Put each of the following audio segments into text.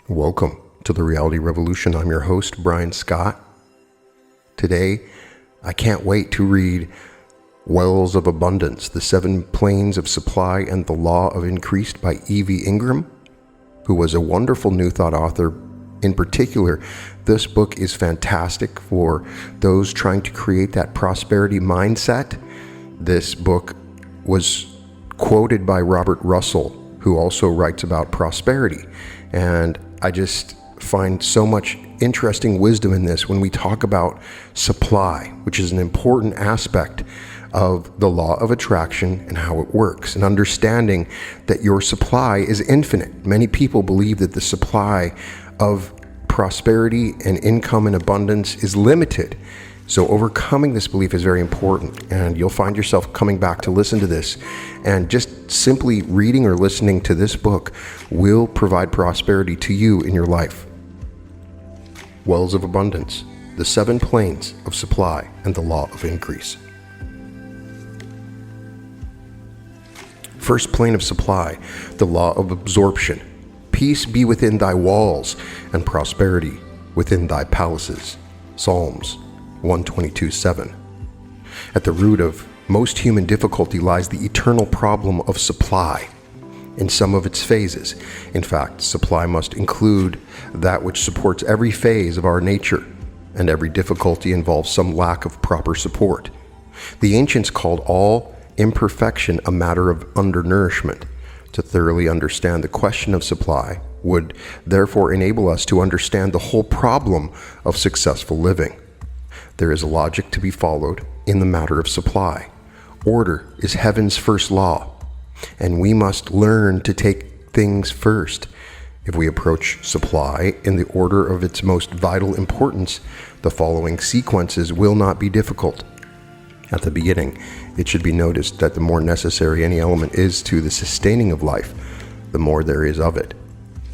Welcome to the Reality Revolution. I'm your host, Brian Scott. Today, I can't wait to read Wells of Abundance, The 7 Planes of Supply and the Law of Increase by E.V. Ingraham, who was a wonderful New Thought author. In particular, this book is fantastic for those trying to create that prosperity mindset. This book was quoted by Robert Russell, who also writes about prosperity. And I just find so much interesting wisdom in this when we talk about supply, which is an important aspect of the law of attraction and how it works, and understanding that your supply is infinite. Many people believe that the supply of prosperity and income and abundance is limited. So overcoming this belief is very important, and you'll find yourself coming back to listen to this. And just simply reading or listening to this book will provide prosperity to you in your life. Wells of Abundance, The 7 Planes of Supply and the Law of Increase. First plane of supply, the law of absorption. Peace be within thy walls, and prosperity within thy palaces. Psalms 122:7. At the root of most human difficulty lies the eternal problem of supply in some of its phases. In fact, supply must include that which supports every phase of our nature, and every difficulty involves some lack of proper support. The ancients called all imperfection a matter of undernourishment. To thoroughly understand the question of supply would therefore enable us to understand the whole problem of successful living. There is a logic to be followed in the matter of supply. Order is heaven's first law, and we must learn to take things first. If we approach supply in the order of its most vital importance, the following sequences will not be difficult. At the beginning, it should be noticed that the more necessary any element is to the sustaining of life, the more there is of it.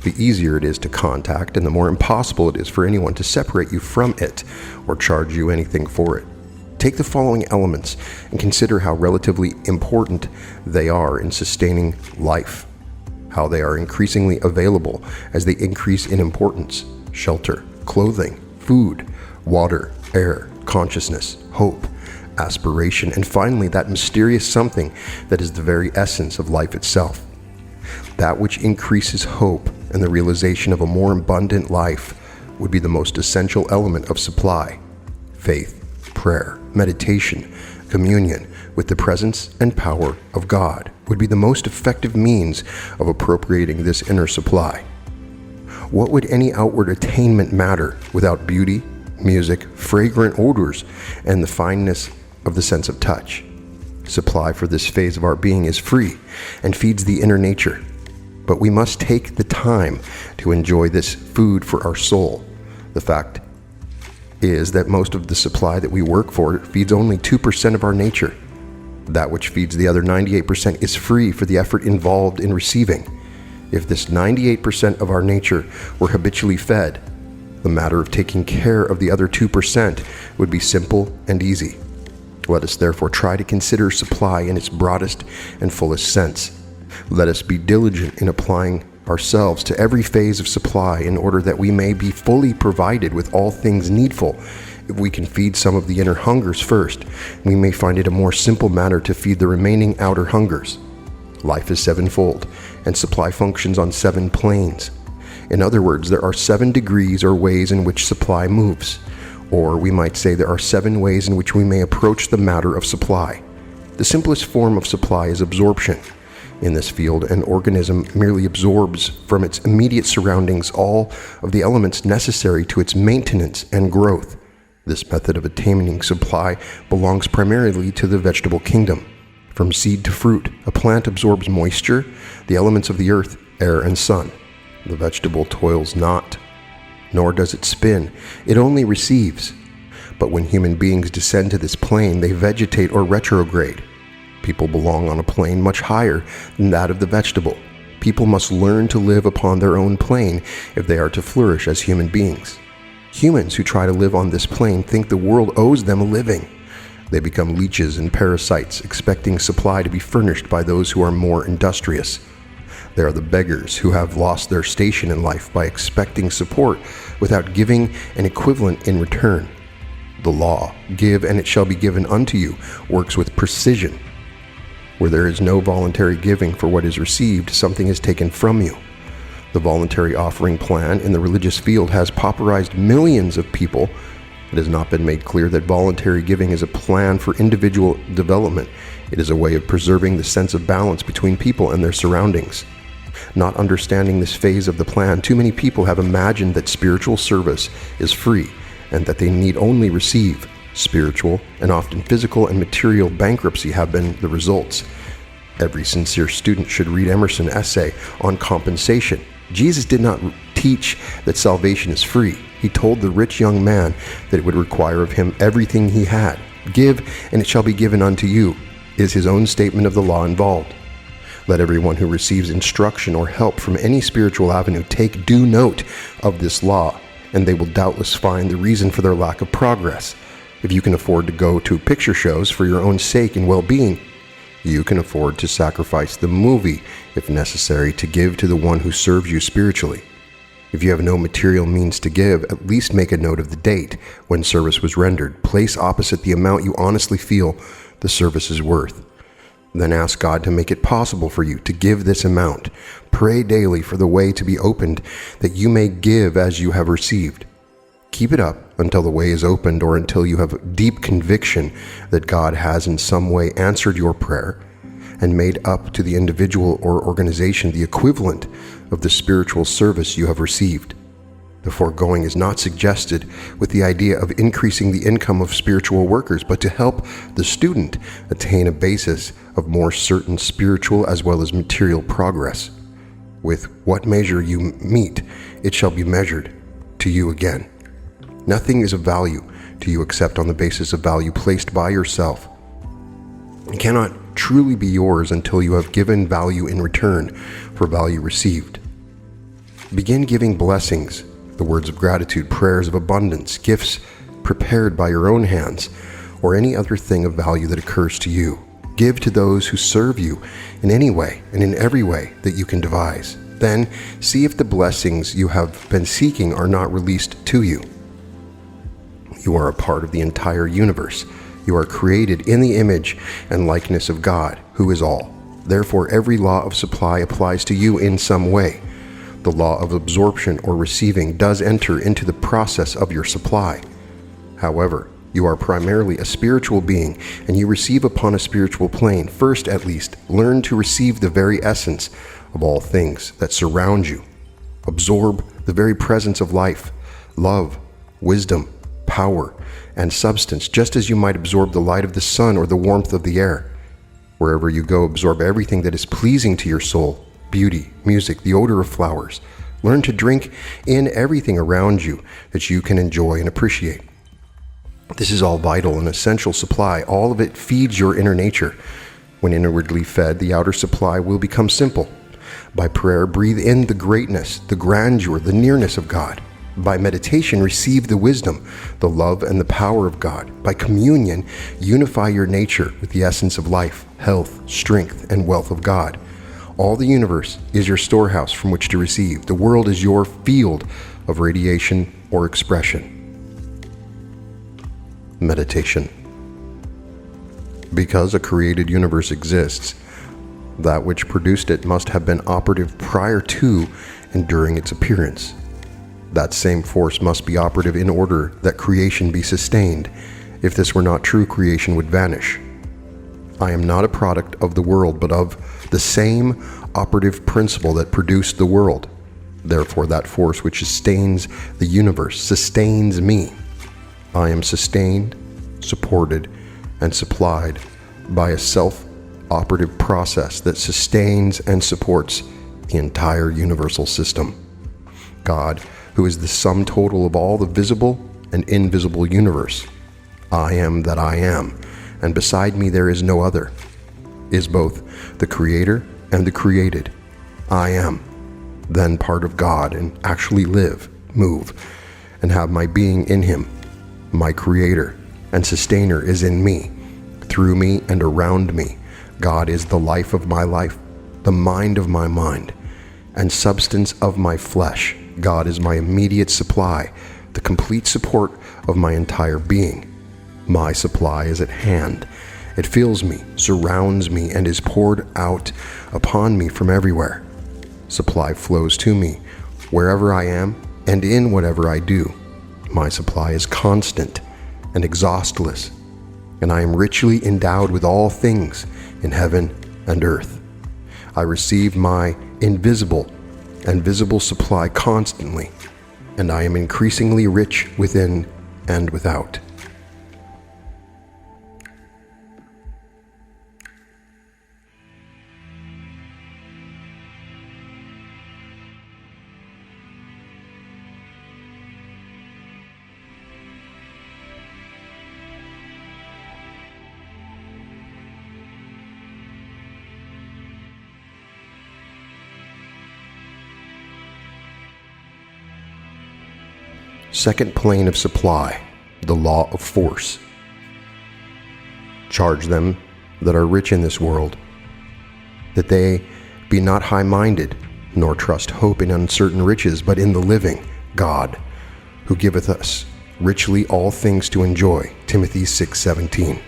The easier it is to contact, and the more impossible it is for anyone to separate you from it or charge you anything for it. Take the following elements and consider how relatively important they are in sustaining life, how they are increasingly available as they increase in importance: shelter, clothing, food, water, air, consciousness, hope, aspiration, and finally that mysterious something that is the very essence of life itself. That which increases hope and the realization of a more abundant life would be the most essential element of supply. Faith, prayer, meditation, communion with the presence and power of God would be the most effective means of appropriating this inner supply. What would any outward attainment matter without beauty, music, fragrant odors, and the fineness of the sense of touch? Supply for this phase of our being is free and feeds the inner nature. But we must take the time to enjoy this food for our soul. The fact is that most of the supply that we work for feeds only 2% of our nature. That which feeds the other 98% is free for the effort involved in receiving. If this 98% of our nature were habitually fed, the matter of taking care of the other 2% would be simple and easy. Let us therefore try to consider supply in its broadest and fullest sense. Let us be diligent in applying ourselves to every phase of supply in order that we may be fully provided with all things needful. If we can feed some of the inner hungers first, we may find it a more simple matter to feed the remaining outer hungers. Life is sevenfold, and supply functions on 7 planes. In other words, there are 7 degrees or ways in which supply moves. Or we might say there are 7 ways in which we may approach the matter of supply. The simplest form of supply is absorption. In this field, an organism merely absorbs from its immediate surroundings all of the elements necessary to its maintenance and growth. This method of attaining supply belongs primarily to the vegetable kingdom. From seed to fruit, a plant absorbs moisture, the elements of the earth, air, and sun. The vegetable toils not, nor does it spin. It only receives. But when human beings descend to this plane, they vegetate or retrograde. People belong on a plane much higher than that of the vegetable. People must learn to live upon their own plane if they are to flourish as human beings. Humans who try to live on this plane think the world owes them a living. They become leeches and parasites, expecting supply to be furnished by those who are more industrious. They are the beggars who have lost their station in life by expecting support without giving an equivalent in return. The law, give and it shall be given unto you, works with precision. Where there is no voluntary giving for what is received, something is taken from you. The voluntary offering plan in the religious field has pauperized millions of people. It has not been made clear that voluntary giving is a plan for individual development. It is a way of preserving the sense of balance between people and their surroundings. Not understanding this phase of the plan, too many people have imagined that spiritual service is free and that they need only receive. Spiritual and often physical and material bankruptcy have been the results. Every sincere student should read Emerson's essay on compensation. Jesus did not teach that salvation is free. He told the rich young man that it would require of him everything he had. Give, and it shall be given unto you, is his own statement of the law involved. Let everyone who receives instruction or help from any spiritual avenue take due note of this law, and they will doubtless find the reason for their lack of progress. If you can afford to go to picture shows for your own sake and well-being, you can afford to sacrifice the movie, if necessary, to give to the one who serves you spiritually. If you have no material means to give, at least make a note of the date when service was rendered. Place opposite the amount you honestly feel the service is worth. Then ask God to make it possible for you to give this amount. Pray daily for the way to be opened, that you may give as you have received. Keep it up until the way is opened, or until you have deep conviction that God has in some way answered your prayer and made up to the individual or organization the equivalent of the spiritual service you have received. The foregoing is not suggested with the idea of increasing the income of spiritual workers, but to help the student attain a basis of more certain spiritual as well as material progress. With what measure you meet, it shall be measured to you again. Nothing is of value to you except on the basis of value placed by yourself. It cannot truly be yours until you have given value in return for value received. Begin giving blessings, the words of gratitude, prayers of abundance, gifts prepared by your own hands, or any other thing of value that occurs to you. Give to those who serve you in any way and in every way that you can devise. Then see if the blessings you have been seeking are not released to you. You are a part of the entire universe. You are created in the image and likeness of God, who is all. Therefore, every law of supply applies to you in some way. The law of absorption or receiving does enter into the process of your supply. However, you are primarily a spiritual being, and you receive upon a spiritual plane. First, at least, learn to receive the very essence of all things that surround you. Absorb the very presence of life, love, wisdom, power, and substance, just as you might absorb the light of the sun or the warmth of the air. Wherever you go, absorb everything that is pleasing to your soul: beauty, music, the odor of flowers. Learn to drink in everything around you that you can enjoy and appreciate. This is all vital and essential supply. All of it feeds your inner nature. When inwardly fed, the outer supply will become simple. By prayer, breathe in the greatness, the grandeur, the nearness of God. By meditation, receive the wisdom, the love, and the power of God. By communion, unify your nature with the essence of life, health, strength, and wealth of God. All the universe is your storehouse from which to receive. The world is your field of radiation or expression. Meditation. Because a created universe exists, that which produced it must have been operative prior to and during its appearance. That same force must be operative in order that creation be sustained. If this were not true, creation would vanish. I am not a product of the world, but of the same operative principle that produced the world. Therefore, that force which sustains the universe sustains me. I am sustained, supported, and supplied by a self-operative process that sustains and supports the entire universal system. God, who is the sum total of all the visible and invisible universe, I am that I am, and beside me there is no other, is both the creator and the created. I am, then part of God, and actually live, move, and have my being in him. My creator and sustainer is in me, through me and around me. God is the life of my life, the mind of my mind, and substance of my flesh. God is my immediate supply, the complete support of my entire being. My supply is at hand. It fills me, surrounds me, and is poured out upon me from everywhere. Supply flows to me wherever I am and in whatever I do. My supply is constant and exhaustless, and I am richly endowed with all things in heaven and earth. I receive my invisible and visible supply constantly, and I am increasingly rich within and without. Second plane of supply, the law of force. Charge them that are rich in this world, that they be not high-minded, nor trust hope in uncertain riches, but in the living God, who giveth us richly all things to enjoy. Timothy 6:17.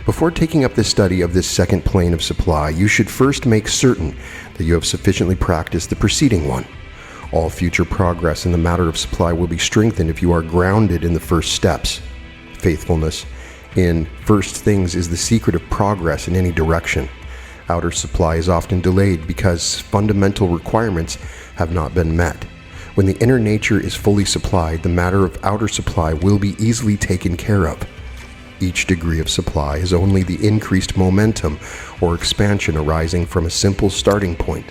Before taking up the study of this second plane of supply, you should first make certain that you have sufficiently practiced the preceding one. All future progress in the matter of supply will be strengthened if you are grounded in the first steps. Faithfulness in first things is the secret of progress in any direction. Outer supply is often delayed because fundamental requirements have not been met. When the inner nature is fully supplied, the matter of outer supply will be easily taken care of. Each degree of supply is only the increased momentum or expansion arising from a simple starting point.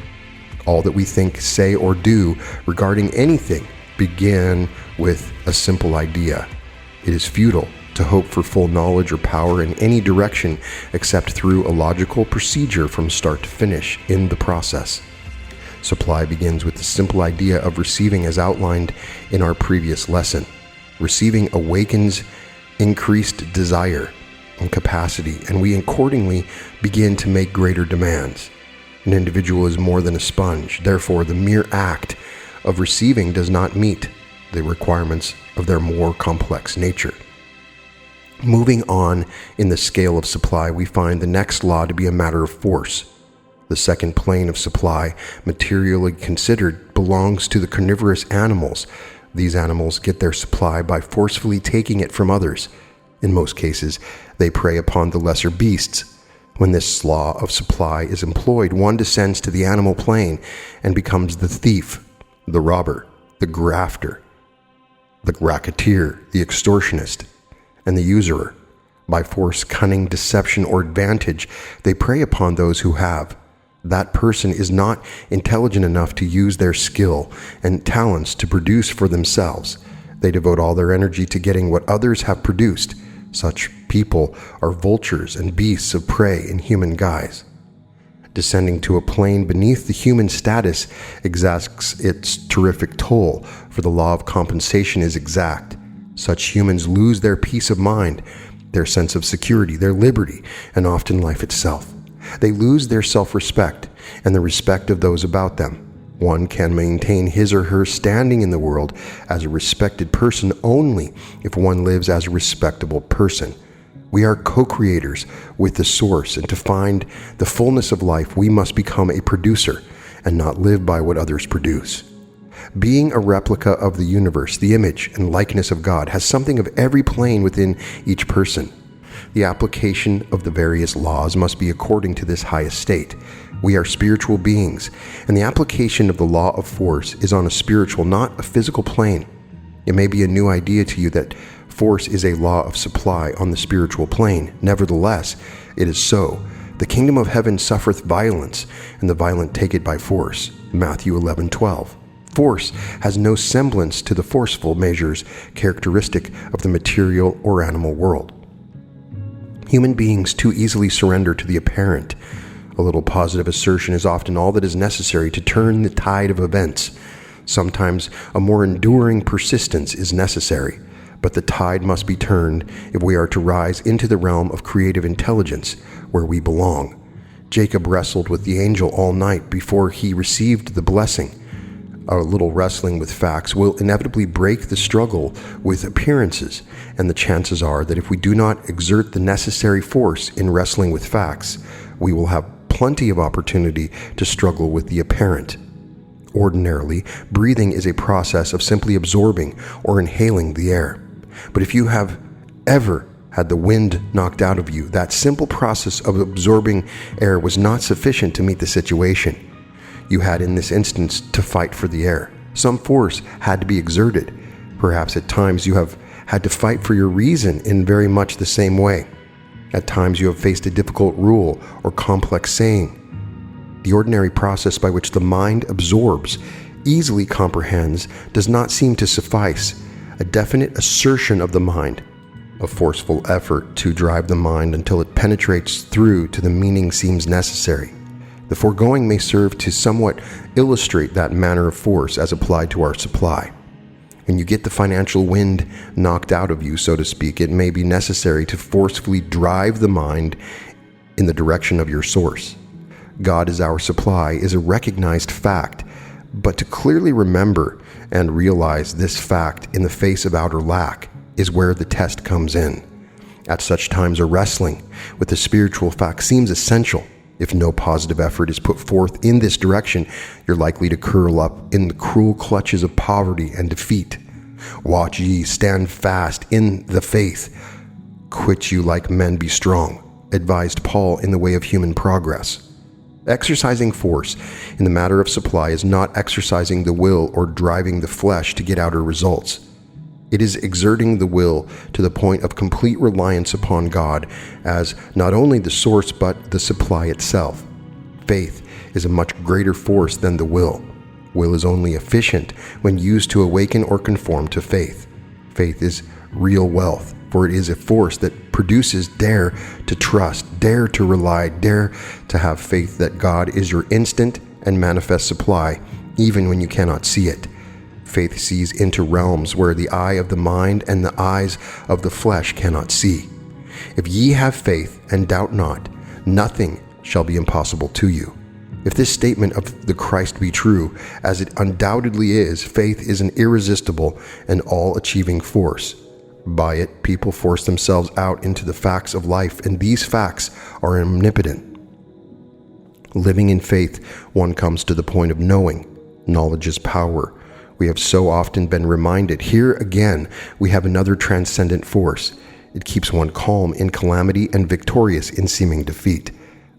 All that we think, say, or do regarding anything begin with a simple idea. It is futile to hope for full knowledge or power in any direction except through a logical procedure from start to finish in the process. Supply begins with the simple idea of receiving as outlined in our previous lesson. Receiving awakens increased desire and capacity, and we accordingly begin to make greater demands. An individual is more than a sponge. Therefore, the mere act of receiving does not meet the requirements of their more complex nature. Moving on in the scale of supply, we find the next law to be a matter of force. The second plane of supply, materially considered, belongs to the carnivorous animals. These animals get their supply by forcefully taking it from others. In most cases, they prey upon the lesser beasts. When this law of supply is employed, one descends to the animal plane and becomes the thief, the robber, the grafter, the racketeer, the extortionist, and the usurer. By force, cunning, deception, or advantage, they prey upon those who have. That person is not intelligent enough to use their skill and talents to produce for themselves. They devote all their energy to getting what others have produced. Such people are vultures and beasts of prey in human guise. Descending to a plane beneath the human status exacts its terrific toll, for the law of compensation is exact. Such humans lose their peace of mind, their sense of security, their liberty, and often life itself. They lose their self-respect and the respect of those about them. One can maintain his or her standing in the world as a respected person only if one lives as a respectable person. We are co-creators with the source, and to find the fullness of life, we must become a producer and not live by what others produce. Being a replica of the universe, the image and likeness of God has something of every plane within each person. The application of the various laws must be according to this highest state. We are spiritual beings, and the application of the law of force is on a spiritual, not a physical plane. It may be a new idea to you that force is a law of supply on the spiritual plane. Nevertheless, it is so. The kingdom of heaven suffereth violence, and the violent take it by force. Matthew 11:12. Force has no semblance to the forceful measures characteristic of the material or animal world. Human beings too easily surrender to the apparent. A little positive assertion is often all that is necessary to turn the tide of events. Sometimes a more enduring persistence is necessary, but the tide must be turned if we are to rise into the realm of creative intelligence where we belong. Jacob wrestled with the angel all night before he received the blessing. Our little wrestling with facts will inevitably break the struggle with appearances, and the chances are that if we do not exert the necessary force in wrestling with facts, we will have plenty of opportunity to struggle with the apparent. Ordinarily, breathing is a process of simply absorbing or inhaling the air. But if you have ever had the wind knocked out of you, that simple process of absorbing air was not sufficient to meet the situation. You had in this instance to fight for the air. Some force had to be exerted. Perhaps at times you have had to fight for your reason in very much the same way. At times you have faced a difficult rule or complex saying. The ordinary process by which the mind absorbs, easily comprehends, does not seem to suffice. A definite assertion of the mind, a forceful effort to drive the mind until it penetrates through to the meaning seems necessary. The foregoing may serve to somewhat illustrate that manner of force as applied to our supply. When you get the financial wind knocked out of you, so to speak, it may be necessary to forcefully drive the mind in the direction of your source. God is our supply is a recognized fact, but to clearly remember and realize this fact in the face of outer lack is where the test comes in. At such times, a wrestling with the spiritual fact seems essential. If no positive effort is put forth in this direction, you're likely to curl up in the cruel clutches of poverty and defeat. Watch ye, stand fast in the faith. Quit you like men, be strong, advised Paul in the way of human progress. Exercising force in the matter of supply is not exercising the will or driving the flesh to get outer results. It is exerting the will to the point of complete reliance upon God as not only the source but the supply itself. Faith is a much greater force than the will. Will is only efficient when used to awaken or conform to faith. Faith is real wealth, for it is a force that produces dare to trust, dare to rely, dare to have faith that God is your instant and manifest supply, even when you cannot see it. Faith sees into realms where the eye of the mind and the eyes of the flesh cannot see. If ye have faith and doubt not, nothing shall be impossible to you. If this statement of the Christ be true, as it undoubtedly is, faith is an irresistible and all-achieving force. By it, people force themselves out into the facts of life, and these facts are omnipotent. Living in faith, one comes to the point of knowing. Knowledge is power. We have so often been reminded. Here again, we have another transcendent force. It keeps one calm in calamity and victorious in seeming defeat.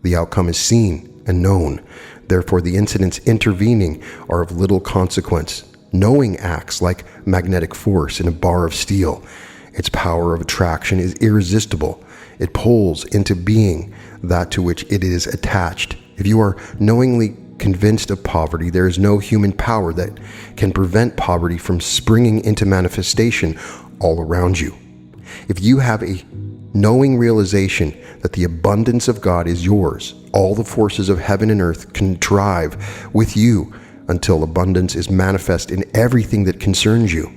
The outcome is seen and known. Therefore, the incidents intervening are of little consequence. Knowing acts like magnetic force in a bar of steel. Its power of attraction is irresistible. It pulls into being that to which it is attached. If you are knowingly convinced of poverty, there is no human power that can prevent poverty from springing into manifestation all around you. If you have a knowing realization that the abundance of God is yours, all the forces of heaven and earth contrive with you until abundance is manifest in everything that concerns you.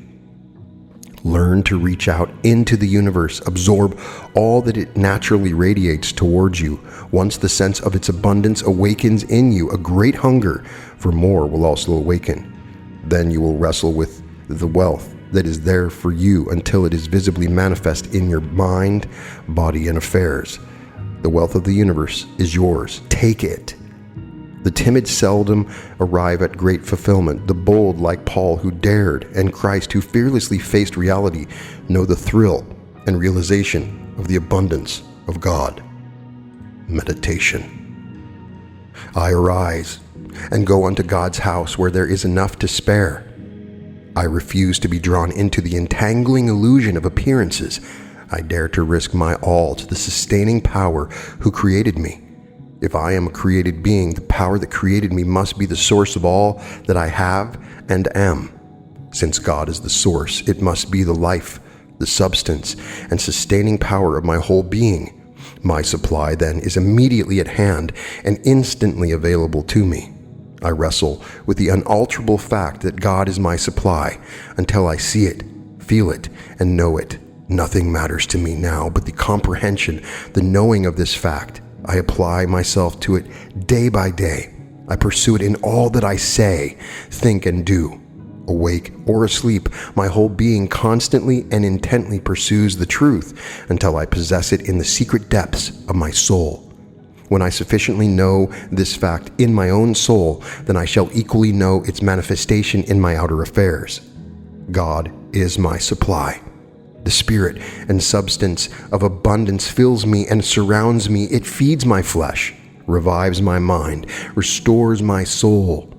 Learn to reach out into the universe, absorb all that it naturally radiates towards you. Once the sense of its abundance awakens in you, a great hunger for more will also awaken. Then you will wrestle with the wealth that is there for you until it is visibly manifest in your mind, body, and affairs. The wealth of the universe is yours. Take it. The timid seldom arrive at great fulfillment. The bold, like Paul, who dared, and Christ, who fearlessly faced reality, know the thrill and realization of the abundance of God. Meditation. I arise and go unto God's house where there is enough to spare. I refuse to be drawn into the entangling illusion of appearances. I dare to risk my all to the sustaining power who created me. If I am a created being, the power that created me must be the source of all that I have and am. Since God is the source, it must be the life, the substance, and sustaining power of my whole being. My supply, then, is immediately at hand and instantly available to me. I wrestle with the unalterable fact that God is my supply until I see it, feel it, and know it. Nothing matters to me now but the comprehension, the knowing of this fact. I apply myself to it day by day. I pursue it in all that I say, think, and do. Awake or asleep, my whole being constantly and intently pursues the truth until I possess it in the secret depths of my soul. When I sufficiently know this fact in my own soul, then I shall equally know its manifestation in my outer affairs. God is my supply. The spirit and substance of abundance fills me and surrounds me. It feeds my flesh, revives my mind, restores my soul.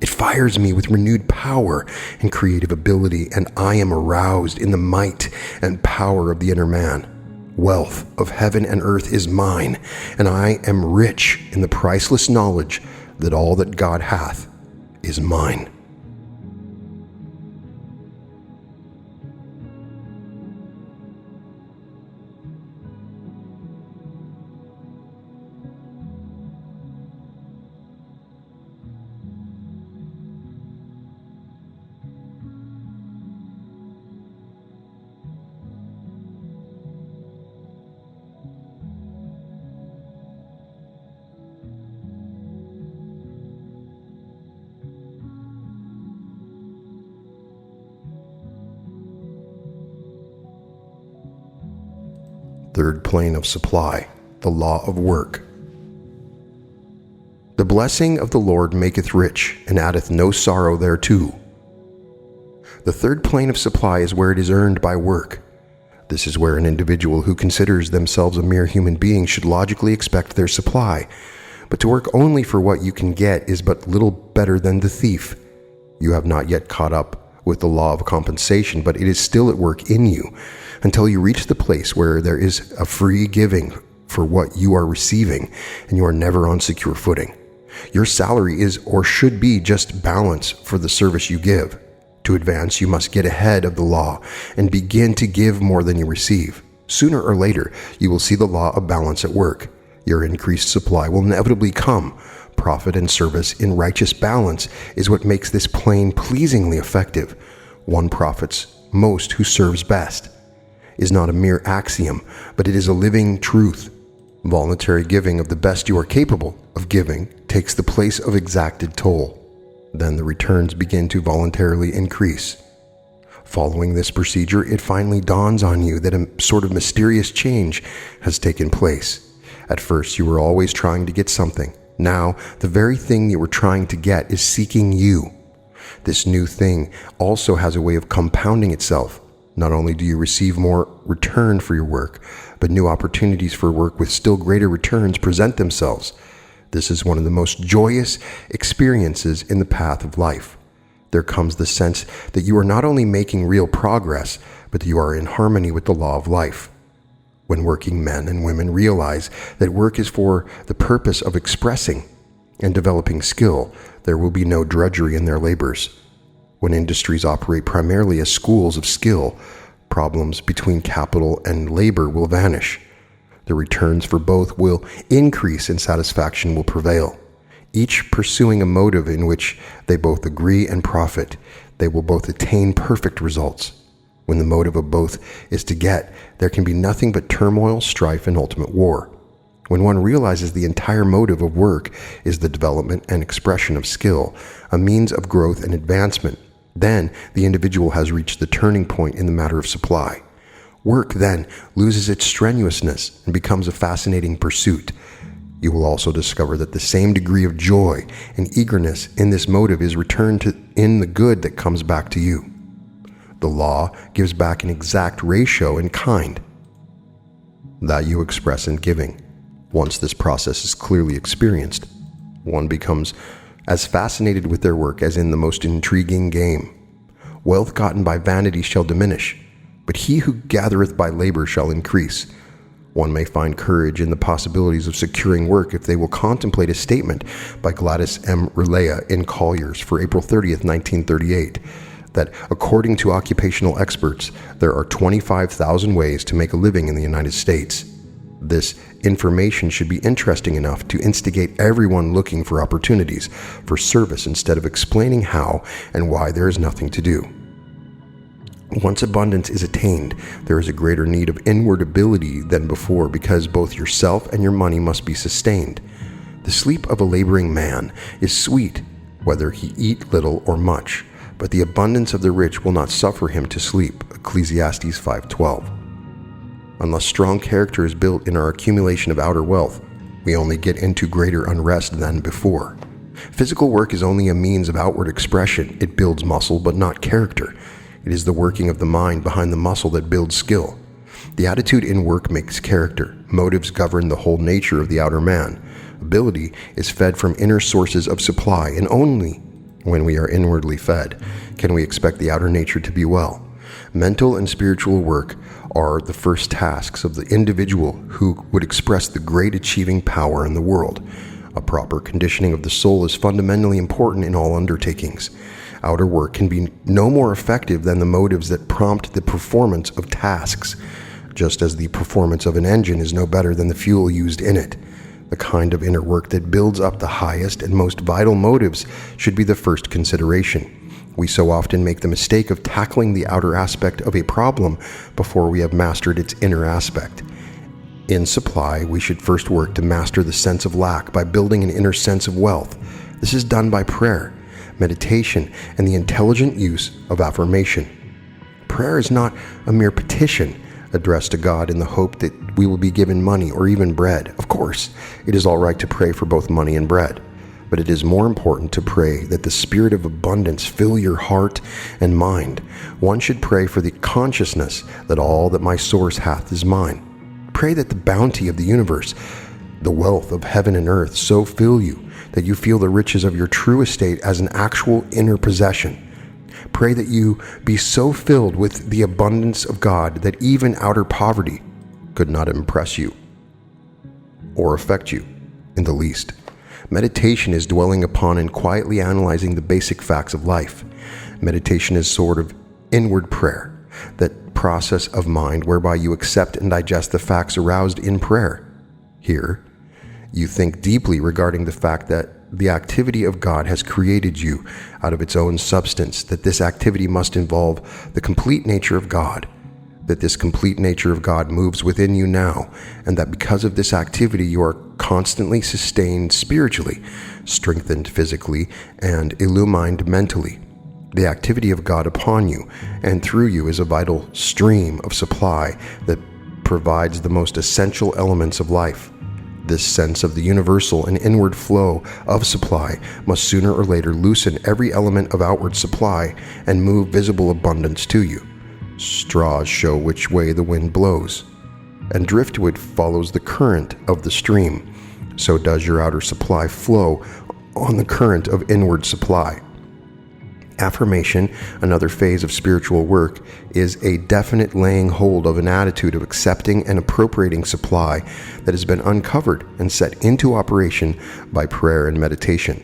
It fires me with renewed power and creative ability, and I am aroused in the might and power of the inner man. Wealth of heaven and earth is mine, and I am rich in the priceless knowledge that all that God hath is mine. Third plane of supply, the law of work. The blessing of the Lord maketh rich, and addeth no sorrow thereto. The third plane of supply is where it is earned by work. This is where an individual who considers themselves a mere human being should logically expect their supply. But to work only for what you can get is but little better than the thief. You have not yet caught up with the law of compensation, but it is still at work in you until you reach the place where there is a free giving for what you are receiving, and you are never on secure footing. Your salary is or should be just balance for the service you give. To advance, you must get ahead of the law and begin to give more than you receive. Sooner or later, you will see the law of balance at work. Your increased supply will inevitably come. Profit and service in righteous balance is what makes this plane pleasingly effective. One profits most who serves best is not a mere axiom, but it is a living truth. Voluntary giving of the best you are capable of giving takes the place of exacted toll. Then the returns begin to voluntarily increase. Following this procedure, it finally dawns on you that a sort of mysterious change has taken place. At first, you were always trying to get something. Now, the very thing you were trying to get is seeking you. This new thing also has a way of compounding itself. Not only do you receive more return for your work, but new opportunities for work with still greater returns present themselves. This is one of the most joyous experiences in the path of life. There comes the sense that you are not only making real progress, but that you are in harmony with the law of life. When working men and women realize that work is for the purpose of expressing and developing skill, there will be no drudgery in their labors. When industries operate primarily as schools of skill, problems between capital and labor will vanish. The returns for both will increase and satisfaction will prevail. Each pursuing a motive in which they both agree and profit, they will both attain perfect results. When the motive of both is to get, there can be nothing but turmoil, strife, and ultimate war. When one realizes the entire motive of work is the development and expression of skill, a means of growth and advancement, then the individual has reached the turning point in the matter of supply. Work then loses its strenuousness and becomes a fascinating pursuit. You will also discover that the same degree of joy and eagerness in this motive is returned in the good that comes back to you. The law gives back an exact ratio in kind that you express in giving. Once this process is clearly experienced, one becomes as fascinated with their work as in the most intriguing game. Wealth gotten by vanity shall diminish, but he who gathereth by labor shall increase. One may find courage in the possibilities of securing work if they will contemplate a statement by Gladys M. Relea in Collier's for April 30th, 1938, that according to occupational experts, there are 25,000 ways to make a living in the United States. This information should be interesting enough to instigate everyone looking for opportunities for service instead of explaining how and why there is nothing to do. Once abundance is attained, there is a greater need of inward ability than before, because both yourself and your money must be sustained. The sleep of a laboring man is sweet, whether he eat little or much, but the abundance of the rich will not suffer him to sleep. Ecclesiastes 5:12. Unless strong character is built in our accumulation of outer wealth, we only get into greater unrest than before. Physical work is only a means of outward expression. It builds muscle, but not character. It is the working of the mind behind the muscle that builds skill. The attitude in work makes character. Motives govern the whole nature of the outer man. Ability is fed from inner sources of supply, and only when we are inwardly fed can we expect the outer nature to be well. Mental and spiritual work are the first tasks of the individual who would express the great achieving power in the world. A proper conditioning of the soul is fundamentally important in all undertakings. Outer work can be no more effective than the motives that prompt the performance of tasks, just as the performance of an engine is no better than the fuel used in it. The kind of inner work that builds up the highest and most vital motives should be the first consideration. We so often make the mistake of tackling the outer aspect of a problem before we have mastered its inner aspect. In supply, we should first work to master the sense of lack by building an inner sense of wealth. This is done by prayer, meditation, and the intelligent use of affirmation. Prayer is not a mere petition addressed to God in the hope that we will be given money or even bread. Of course, it is all right to pray for both money and bread, but it is more important to pray that the spirit of abundance fill your heart and mind. One should pray for the consciousness that all that my source hath is mine. Pray that the bounty of the universe, the wealth of heaven and earth, so fill you that you feel the riches of your true estate as an actual inner possession. Pray that you be so filled with the abundance of God that even outer poverty could not impress you or affect you in the least. Meditation is dwelling upon and quietly analyzing the basic facts of life. Meditation is sort of inward prayer, that process of mind whereby you accept and digest the facts aroused in prayer. Here, you think deeply regarding the fact that the activity of God has created you out of its own substance, that this activity must involve the complete nature of God, that this complete nature of God moves within you now, and that because of this activity you are constantly sustained spiritually, strengthened physically, and illumined mentally. The activity of God upon you and through you is a vital stream of supply that provides the most essential elements of life. This sense of the universal and inward flow of supply must sooner or later loosen every element of outward supply and move visible abundance to you. Straws show which way the wind blows, and driftwood follows the current of the stream. So does your outer supply flow on the current of inward supply. Affirmation, another phase of spiritual work, is a definite laying hold of an attitude of accepting and appropriating supply that has been uncovered and set into operation by prayer and meditation.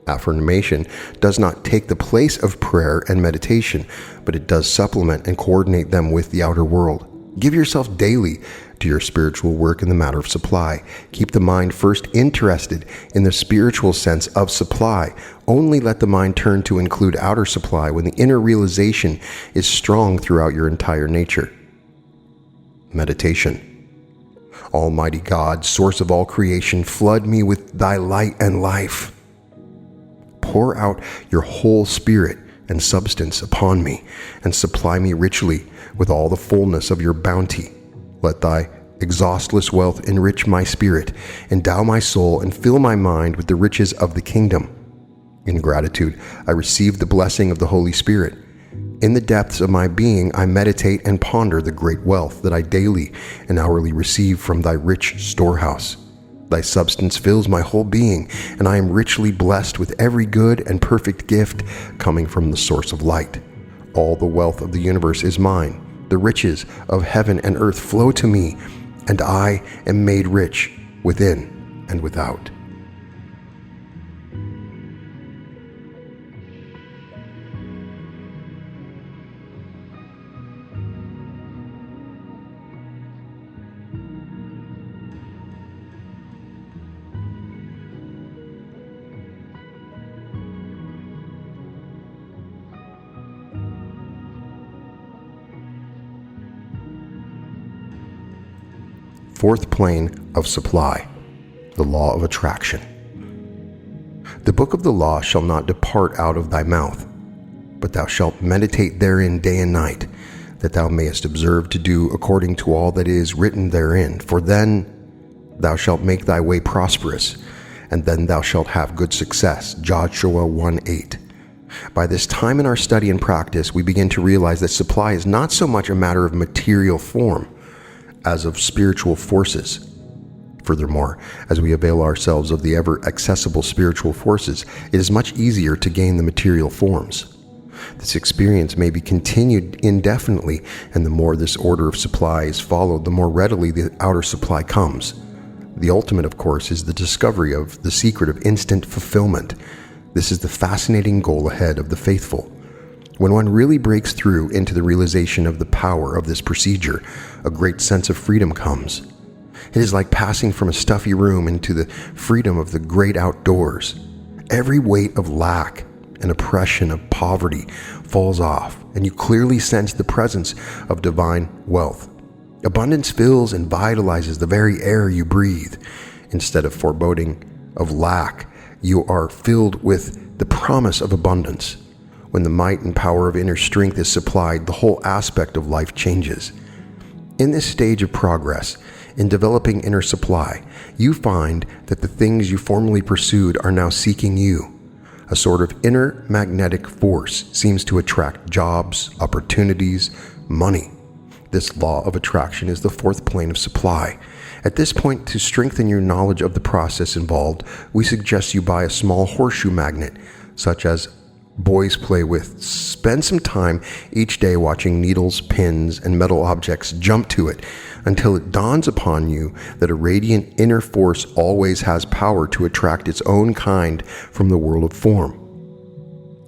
Affirmation does not take the place of prayer and meditation, but it does supplement and coordinate them with the outer world. Give yourself daily to your spiritual work in the matter of supply. Keep the mind first interested in the spiritual sense of supply. Only let the mind turn to include outer supply when the inner realization is strong throughout your entire nature. Meditation. Almighty God, source of all creation, flood me with thy light and life. Pour out your whole spirit and substance upon me, and supply me richly with all the fullness of your bounty. Let thy exhaustless wealth enrich my spirit, endow my soul, and fill my mind with the riches of the kingdom. In gratitude, I receive the blessing of the Holy Spirit. In the depths of my being, I meditate and ponder the great wealth that I daily and hourly receive from thy rich storehouse. Thy substance fills my whole being, and I am richly blessed with every good and perfect gift coming from the source of light. All the wealth of the universe is mine. The riches of heaven and earth flow to me, and I am made rich within and without. fourth plane of supply, the law of attraction. The book of the law shall not depart out of thy mouth, but thou shalt meditate therein day and night, that thou mayest observe to do according to all that is written therein. For then thou shalt make thy way prosperous, and then thou shalt have good success. Joshua 1:8. By this time in our study and practice, we begin to realize that supply is not so much a matter of material form as of spiritual forces. Furthermore, as we avail ourselves of the ever-accessible spiritual forces, it is much easier to gain the material forms. This experience may be continued indefinitely, and the more this order of supply is followed, the more readily the outer supply comes. The ultimate, of course, is the discovery of the secret of instant fulfillment. This is the fascinating goal ahead of the faithful. When one really breaks through into the realization of the power of this procedure, a great sense of freedom comes. It is like passing from a stuffy room into the freedom of the great outdoors. Every weight of lack and oppression of poverty falls off, and you clearly sense the presence of divine wealth. Abundance fills and vitalizes the very air you breathe. Instead of foreboding of lack, you are filled with the promise of abundance. When the might and power of inner strength is supplied, the whole aspect of life changes. In this stage of progress, in developing inner supply, you find that the things you formerly pursued are now seeking you. A sort of inner magnetic force seems to attract jobs, opportunities, money. This law of attraction is the fourth plane of supply. At this point, to strengthen your knowledge of the process involved, we suggest you buy a small horseshoe magnet, such as boys play with. Spend some time each day watching needles, pins, and metal objects jump to it until it dawns upon you that a radiant inner force always has power to attract its own kind from the world of form.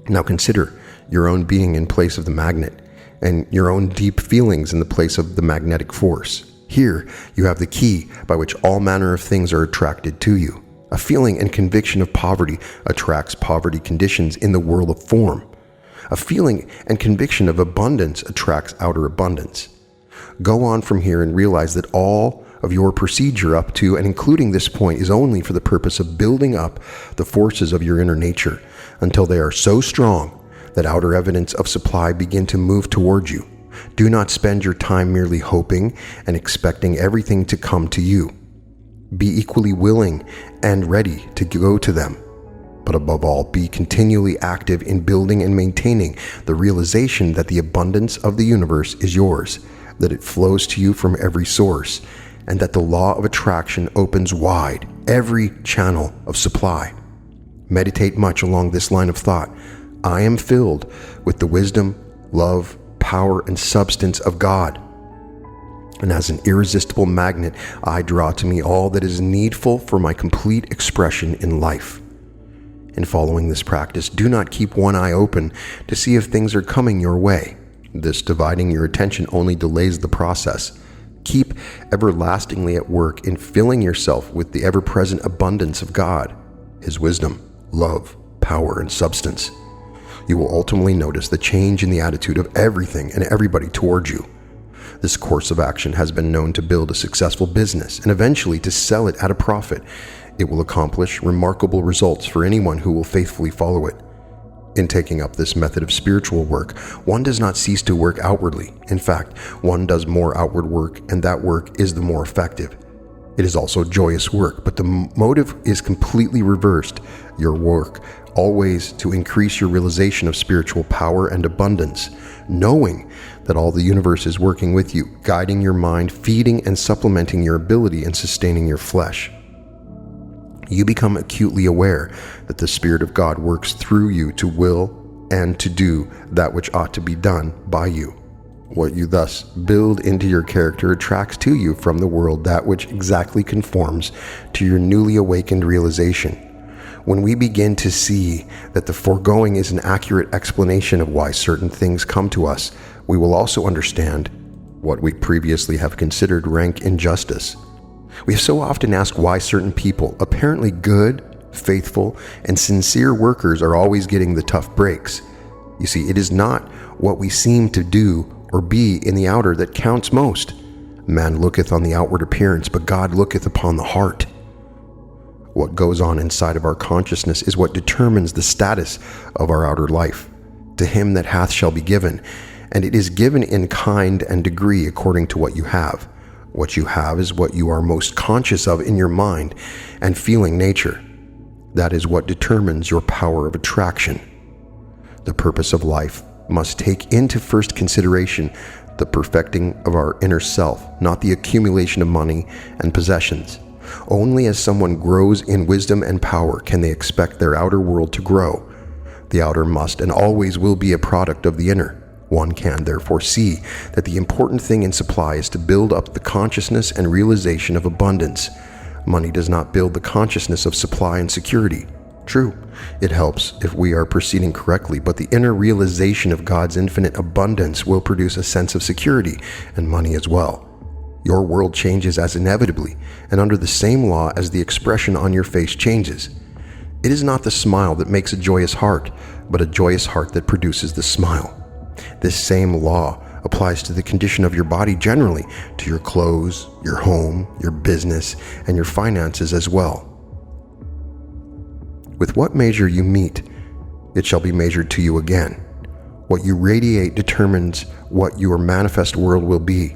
Now consider your own being in place of the magnet, and your own deep feelings in the place of the magnetic force. Here, you have the key by which all manner of things are attracted to you. A feeling and conviction of poverty attracts poverty conditions in the world of form. A feeling and conviction of abundance attracts outer abundance. Go on from here and realize that all of your procedure up to and including this point is only for the purpose of building up the forces of your inner nature until they are so strong that outer evidence of supply begin to move toward you. Do not spend your time merely hoping and expecting everything to come to you. Be equally willing and ready to go to them. But above all, be continually active in building and maintaining the realization that the abundance of the universe is yours, that it flows to you from every source, and that the law of attraction opens wide every channel of supply. Meditate much along this line of thought. I am filled with the wisdom, love, power, and substance of God. And as an irresistible magnet, I draw to me all that is needful for my complete expression in life. In following this practice, do not keep one eye open to see if things are coming your way. This dividing your attention only delays the process. Keep everlastingly at work in filling yourself with the ever-present abundance of God, His wisdom, love, power, and substance. You will ultimately notice the change in the attitude of everything and everybody toward you. This course of action has been known to build a successful business and eventually to sell it at a profit. It will accomplish remarkable results for anyone who will faithfully follow it. In taking up this method of spiritual work, one does not cease to work outwardly. In fact, one does more outward work, and that work is the more effective. It is also joyous work, but the motive is completely reversed. Your work always to increase your realization of spiritual power and abundance, knowing that all the universe is working with you, guiding your mind, feeding and supplementing your ability, and sustaining your flesh. You become acutely aware that the Spirit of God works through you to will and to do that which ought to be done by you. What you thus build into your character attracts to you from the world that which exactly conforms to your newly awakened realization. When we begin to see that the foregoing is an accurate explanation of why certain things come to us, we will also understand what we previously have considered rank injustice. We have so often asked why certain people, apparently good, faithful, and sincere workers, are always getting the tough breaks. You see, it is not what we seem to do or be in the outer that counts most. Man looketh on the outward appearance, but God looketh upon the heart. What goes on inside of our consciousness is what determines the status of our outer life. To him that hath shall be given, and it is given in kind and degree according to what you have. What you have is what you are most conscious of in your mind and feeling nature. That is what determines your power of attraction. The purpose of life must take into first consideration the perfecting of our inner self, not the accumulation of money and possessions. Only as someone grows in wisdom and power can they expect their outer world to grow. The outer must and always will be a product of the inner. One can therefore see that the important thing in supply is to build up the consciousness and realization of abundance. Money does not build the consciousness of supply and security. True, it helps if we are proceeding correctly, but the inner realization of God's infinite abundance will produce a sense of security and money as well. Your world changes as inevitably and under the same law as the expression on your face changes. It is not the smile that makes a joyous heart, but a joyous heart that produces the smile. This same law applies to the condition of your body generally, to your clothes, your home, your business, and your finances as well. With what measure you meet, it shall be measured to you again. What you radiate determines what your manifest world will be.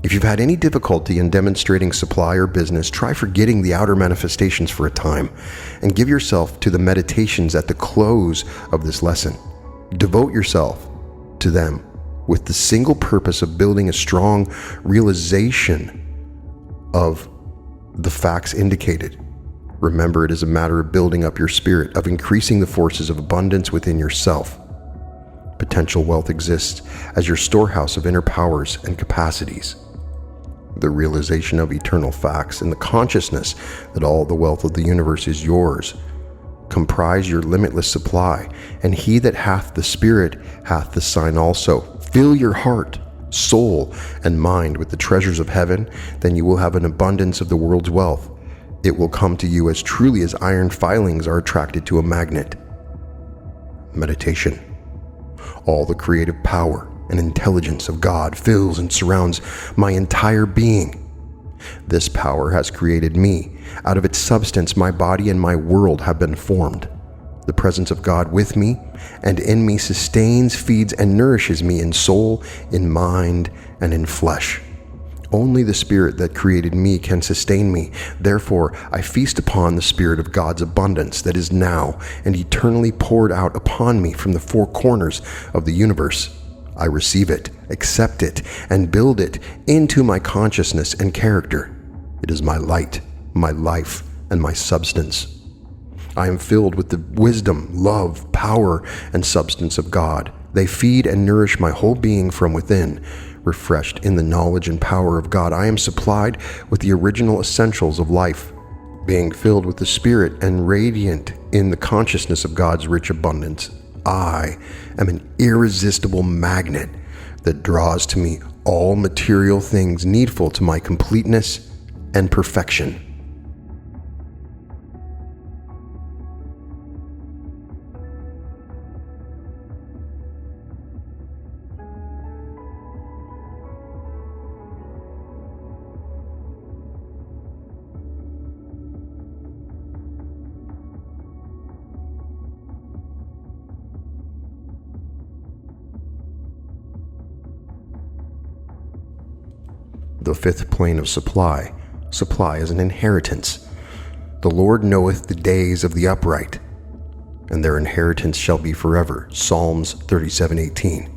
If you've had any difficulty in demonstrating supply or business, try forgetting the outer manifestations for a time and give yourself to the meditations at the close of this lesson. Devote yourself to them with the single purpose of building a strong realization of the facts indicated. Remember, it is a matter of building up your spirit, of increasing the forces of abundance within yourself. Potential wealth exists as your storehouse of inner powers and capacities. The realization of eternal facts and the consciousness that all the wealth of the universe is yours comprise your limitless supply, and he that hath the Spirit hath the sign also. Fill your heart, soul, and mind with the treasures of heaven, then you will have an abundance of the world's wealth. It will come to you as truly as iron filings are attracted to a magnet. Meditation. All the creative power and intelligence of God fills and surrounds my entire being. This power has created me. Out of its substance, my body and my world have been formed. The presence of God with me and in me sustains, feeds, and nourishes me in soul, in mind, and in flesh. Only the Spirit that created me can sustain me. Therefore, I feast upon the Spirit of God's abundance that is now and eternally poured out upon me from the four corners of the universe. I receive it, accept it, and build it into my consciousness and character. It is my light, my life, and my substance. I am filled with the wisdom, love, power, and substance of God. They feed and nourish my whole being from within. Refreshed in the knowledge and power of God, I am supplied with the original essentials of life. Being filled with the Spirit and radiant in the consciousness of God's rich abundance, I am an irresistible magnet that draws to me all material things needful to my completeness and perfection. The fifth plane of supply. Supply is an inheritance. The Lord knoweth the days of the upright, and their inheritance shall be forever. Psalms 37:18.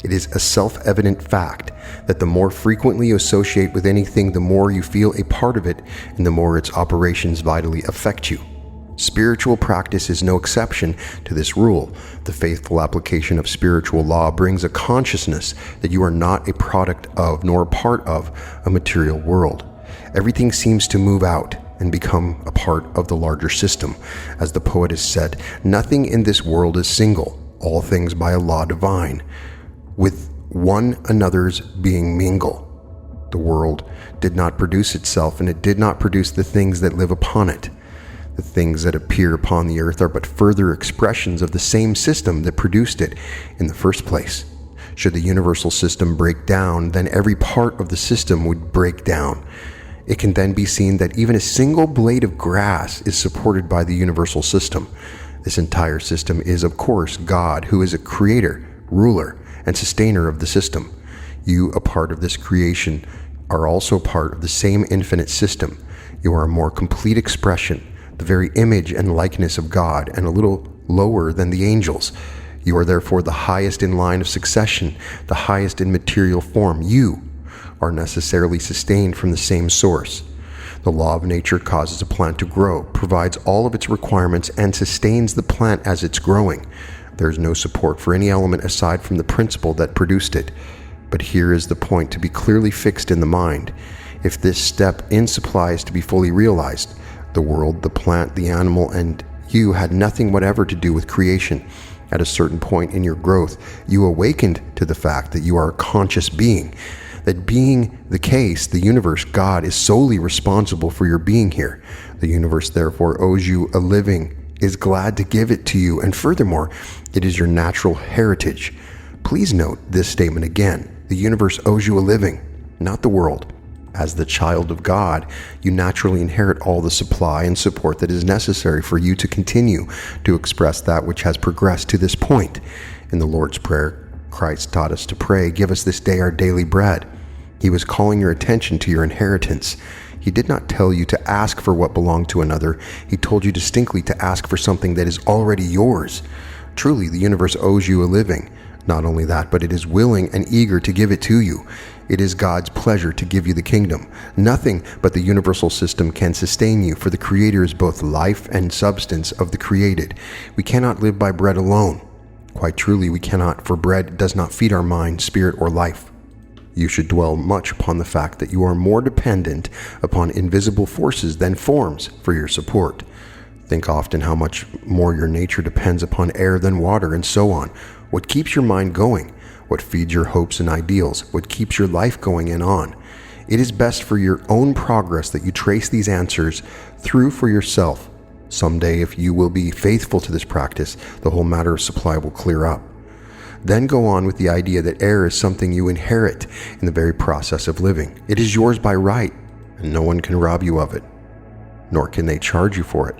It is a self-evident fact that the more frequently you associate with anything, the more you feel a part of it, and the more its operations vitally affect you. Spiritual practice is no exception to this rule. The faithful application of spiritual law brings a consciousness that you are not a product of nor a part of a material world. Everything seems to move out and become a part of the larger system. As the poet has said, nothing in this world is single, all things by a law divine, with one another's being mingle. The world did not produce itself, and it did not produce the things that live upon it. The things that appear upon the earth are but further expressions of the same system that produced it in the first place. Should the universal system break down, then every part of the system would break down. It can then be seen that even a single blade of grass is supported by the universal system. This entire system is, of course, God, who is a creator, ruler, and sustainer of the system. You, a part of this creation, are also part of the same infinite system. You are a more complete expression, the very image and likeness of God, and a little lower than the angels. You are therefore the highest in line of succession, the highest in material form. You are necessarily sustained from the same source. The law of nature causes a plant to grow, provides all of its requirements, and sustains the plant as it's growing. There is no support for any element aside from the principle that produced it. But here is the point to be clearly fixed in the mind. If this step in supply is to be fully realized, the world, the plant, the animal, and you had nothing whatever to do with creation. At a certain point in your growth, you awakened to the fact that you are a conscious being. That being the case, the universe, God, is solely responsible for your being here. The universe therefore owes you a living, is glad to give it to you, and furthermore, it is your natural heritage. Please note this statement again. The universe owes you a living, not the world. As the child of God, you naturally inherit all the supply and support that is necessary for you to continue to express that which has progressed to this point. In the Lord's Prayer, Christ taught us to pray, "Give us this day our daily bread." He was calling your attention to your inheritance. He did not tell you to ask for what belonged to another. He told you distinctly to ask for something that is already yours. Truly, the universe owes you a living. Not only that, but it is willing and eager to give it to you. It is God's pleasure to give you the kingdom. Nothing but the universal system can sustain you, for the Creator is both life and substance of the created. We cannot live by bread alone. Quite truly, we cannot, for bread does not feed our mind, spirit, or life. You should dwell much upon the fact that you are more dependent upon invisible forces than forms for your support. Think often how much more your nature depends upon air than water, and so on. What keeps your mind going? What feeds your hopes and ideals? What keeps your life going and on? It is best for your own progress that you trace these answers through for yourself. Someday, if you will be faithful to this practice, the whole matter of supply will clear up. Then go on with the idea that air is something you inherit in the very process of living. It is yours by right, and no one can rob you of it, nor can they charge you for it.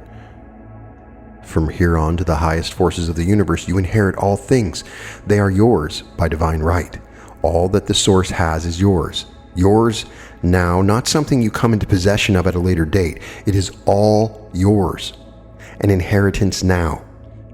From here on to the highest forces of the universe, you inherit all things. They are yours by divine right. All that the source has is yours. Yours now, not something you come into possession of at a later date. It is all yours. An inheritance now.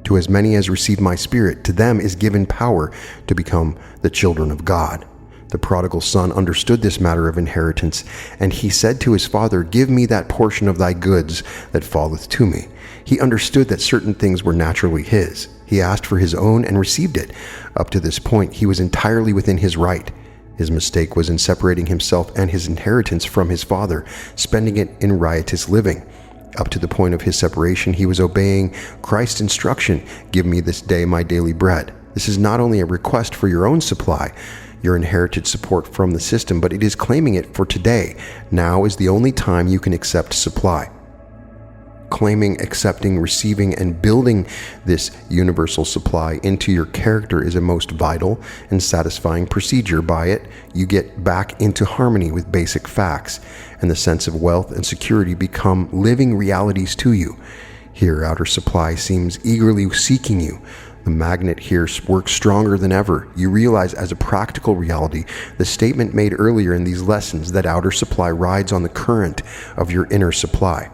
To as many as receive my spirit, to them is given power to become the children of God. The prodigal son understood this matter of inheritance, and he said to his father, "Give me that portion of thy goods that falleth to me." He understood that certain things were naturally his. He asked for his own and received it. Up to this point, he was entirely within his right. His mistake was in separating himself and his inheritance from his father, spending it in riotous living. Up to the point of his separation, he was obeying Christ's instruction, "Give me this day my daily bread." This is not only a request for your own supply, your inherited support from the system, but it is claiming it for today. Now is the only time you can accept supply. Claiming, accepting, receiving, and building this universal supply into your character is a most vital and satisfying procedure. By it, you get back into harmony with basic facts, and the sense of wealth and security become living realities to you. Here, outer supply seems eagerly seeking you. The magnet here works stronger than ever. You realize as a practical reality the statement made earlier in these lessons that outer supply rides on the current of your inner supply.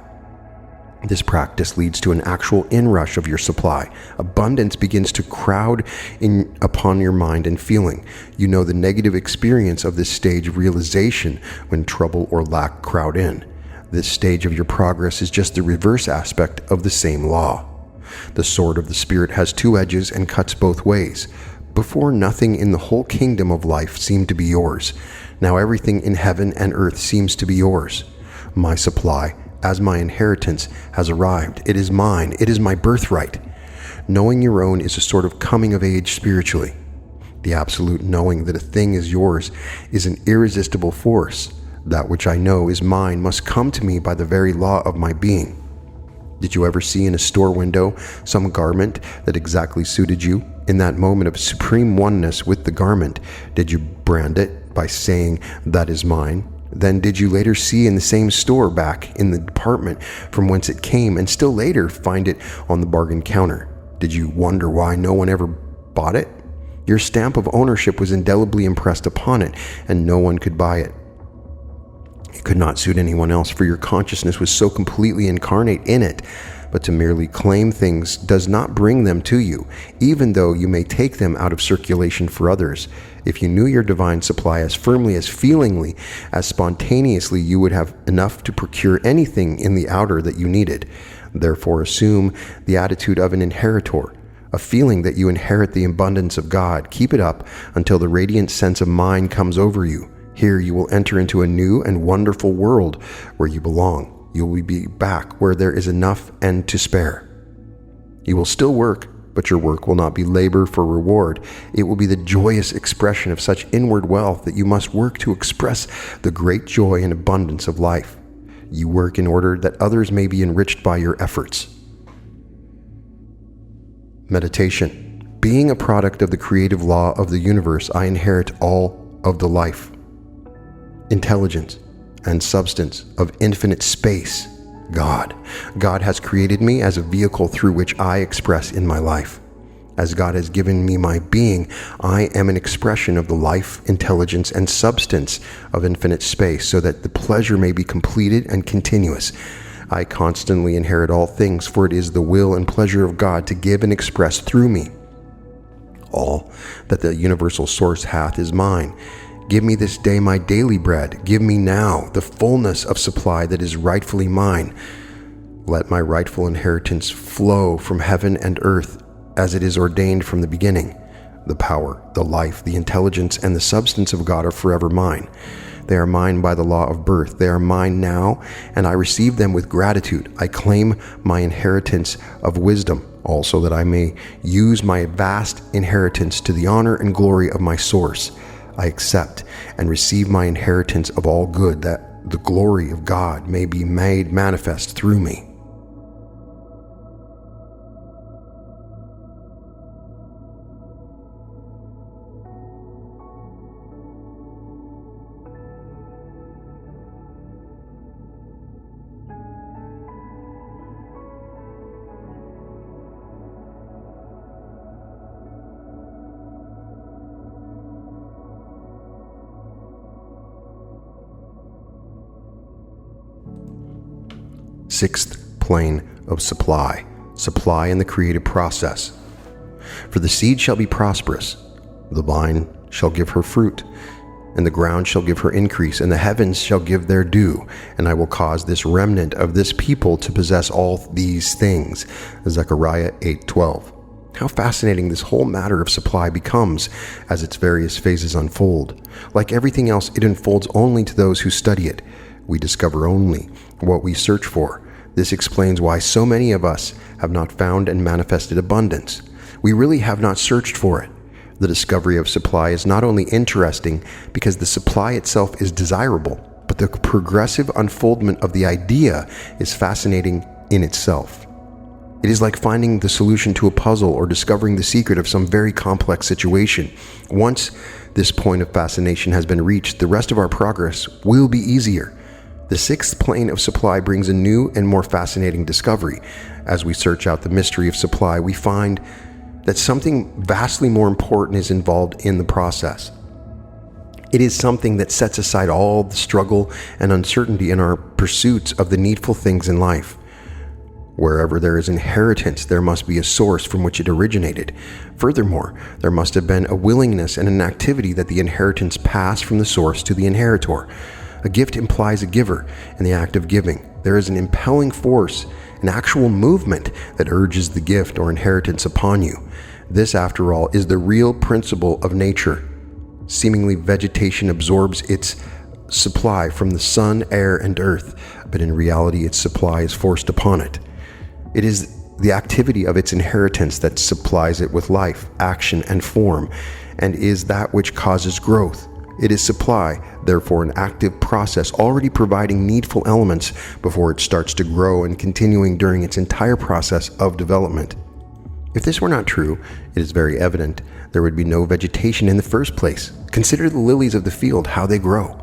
This practice leads to an actual inrush of your supply. Abundance begins to crowd in upon your mind and feeling. You know the negative experience of this stage of realization when trouble or lack crowd in. This stage of your progress is just the reverse aspect of the same law. The sword of the Spirit has two edges and cuts both ways. Before, nothing in the whole kingdom of life seemed to be yours. Now everything in heaven and earth seems to be yours. My supply, as my inheritance, has arrived. It is mine. It is my birthright. Knowing your own is a sort of coming of age spiritually. The absolute knowing that a thing is yours is an irresistible force. That which I know is mine must come to me by the very law of my being. Did you ever see in a store window some garment that exactly suited you? in that moment of supreme oneness with the garment, did you brand it by saying, "That is mine"? Then did you later see in the same store back in the department from whence it came, and still later find it on the bargain counter? Did you wonder why no one ever bought it? Your stamp of ownership was indelibly impressed upon it, and no one could buy it. It could not suit anyone else, for your consciousness was so completely incarnate in it. But to merely claim things does not bring them to you, even though you may take them out of circulation for others. If you knew your divine supply as firmly, as feelingly, as spontaneously, you would have enough to procure anything in the outer that you needed. Therefore, assume the attitude of an inheritor, a feeling that you inherit the abundance of God. Keep it up until the radiant sense of mind comes over you. Here you will enter into a new and wonderful world where you belong. You will be back where there is enough and to spare. You will still work, but your work will not be labor for reward. It will be the joyous expression of such inward wealth that you must work to express the great joy and abundance of life. You work in order that others may be enriched by your efforts. Meditation. Being a product of the creative law of the universe, I inherit all of the life, intelligence, and substance of infinite space, God. God has created me as a vehicle through which I express in my life. As God has given me my being, I am an expression of the life, intelligence, and substance of infinite space, so that the pleasure may be completed and continuous. I constantly inherit all things, for it is the will and pleasure of God to give and express through me. All that the universal source hath is mine. Give me this day my daily bread. Give me now the fullness of supply that is rightfully mine. Let my rightful inheritance flow from heaven and earth as it is ordained from the beginning. The power, the life, the intelligence, and the substance of God are forever mine. They are mine by the law of birth. They are mine now, and I receive them with gratitude. I claim my inheritance of wisdom, also that I may use my vast inheritance to the honor and glory of my source. I accept and receive my inheritance of all good, that the glory of God may be made manifest through me. Sixth plane of supply. Supply in the creative process. For the seed shall be prosperous, the vine shall give her fruit, and the ground shall give her increase, and the heavens shall give their dew, and I will cause this remnant of this people to possess all these things. Zechariah 8:12. How fascinating this whole matter of supply becomes as its various phases unfold. Like everything else, it unfolds only to those who study it. We discover only what we search for. This explains why so many of us have not found and manifested abundance. We really have not searched for it. The discovery of supply is not only interesting because the supply itself is desirable, but the progressive unfoldment of the idea is fascinating in itself. It is like finding the solution to a puzzle or discovering the secret of some very complex situation. Once this point of fascination has been reached, the rest of our progress will be easier. The sixth plane of supply brings a new and more fascinating discovery. As we search out the mystery of supply, we find that something vastly more important is involved in the process. It is something that sets aside all the struggle and uncertainty in our pursuits of the needful things in life. Wherever there is inheritance, there must be a source from which it originated. Furthermore, there must have been a willingness and an activity that the inheritance pass from the source to the inheritor. A gift implies a giver in the act of giving. There is an impelling force, an actual movement that urges the gift or inheritance upon you. This, after all, is the real principle of nature. Seemingly, vegetation absorbs its supply from the sun, air, and earth, but in reality, its supply is forced upon it. It is the activity of its inheritance that supplies it with life, action, and form, and is that which causes growth. It is supply, therefore an active process already providing needful elements before it starts to grow and continuing during its entire process of development. If this were not true, it is very evident there would be no vegetation in the first place. Consider the lilies of the field, how they grow.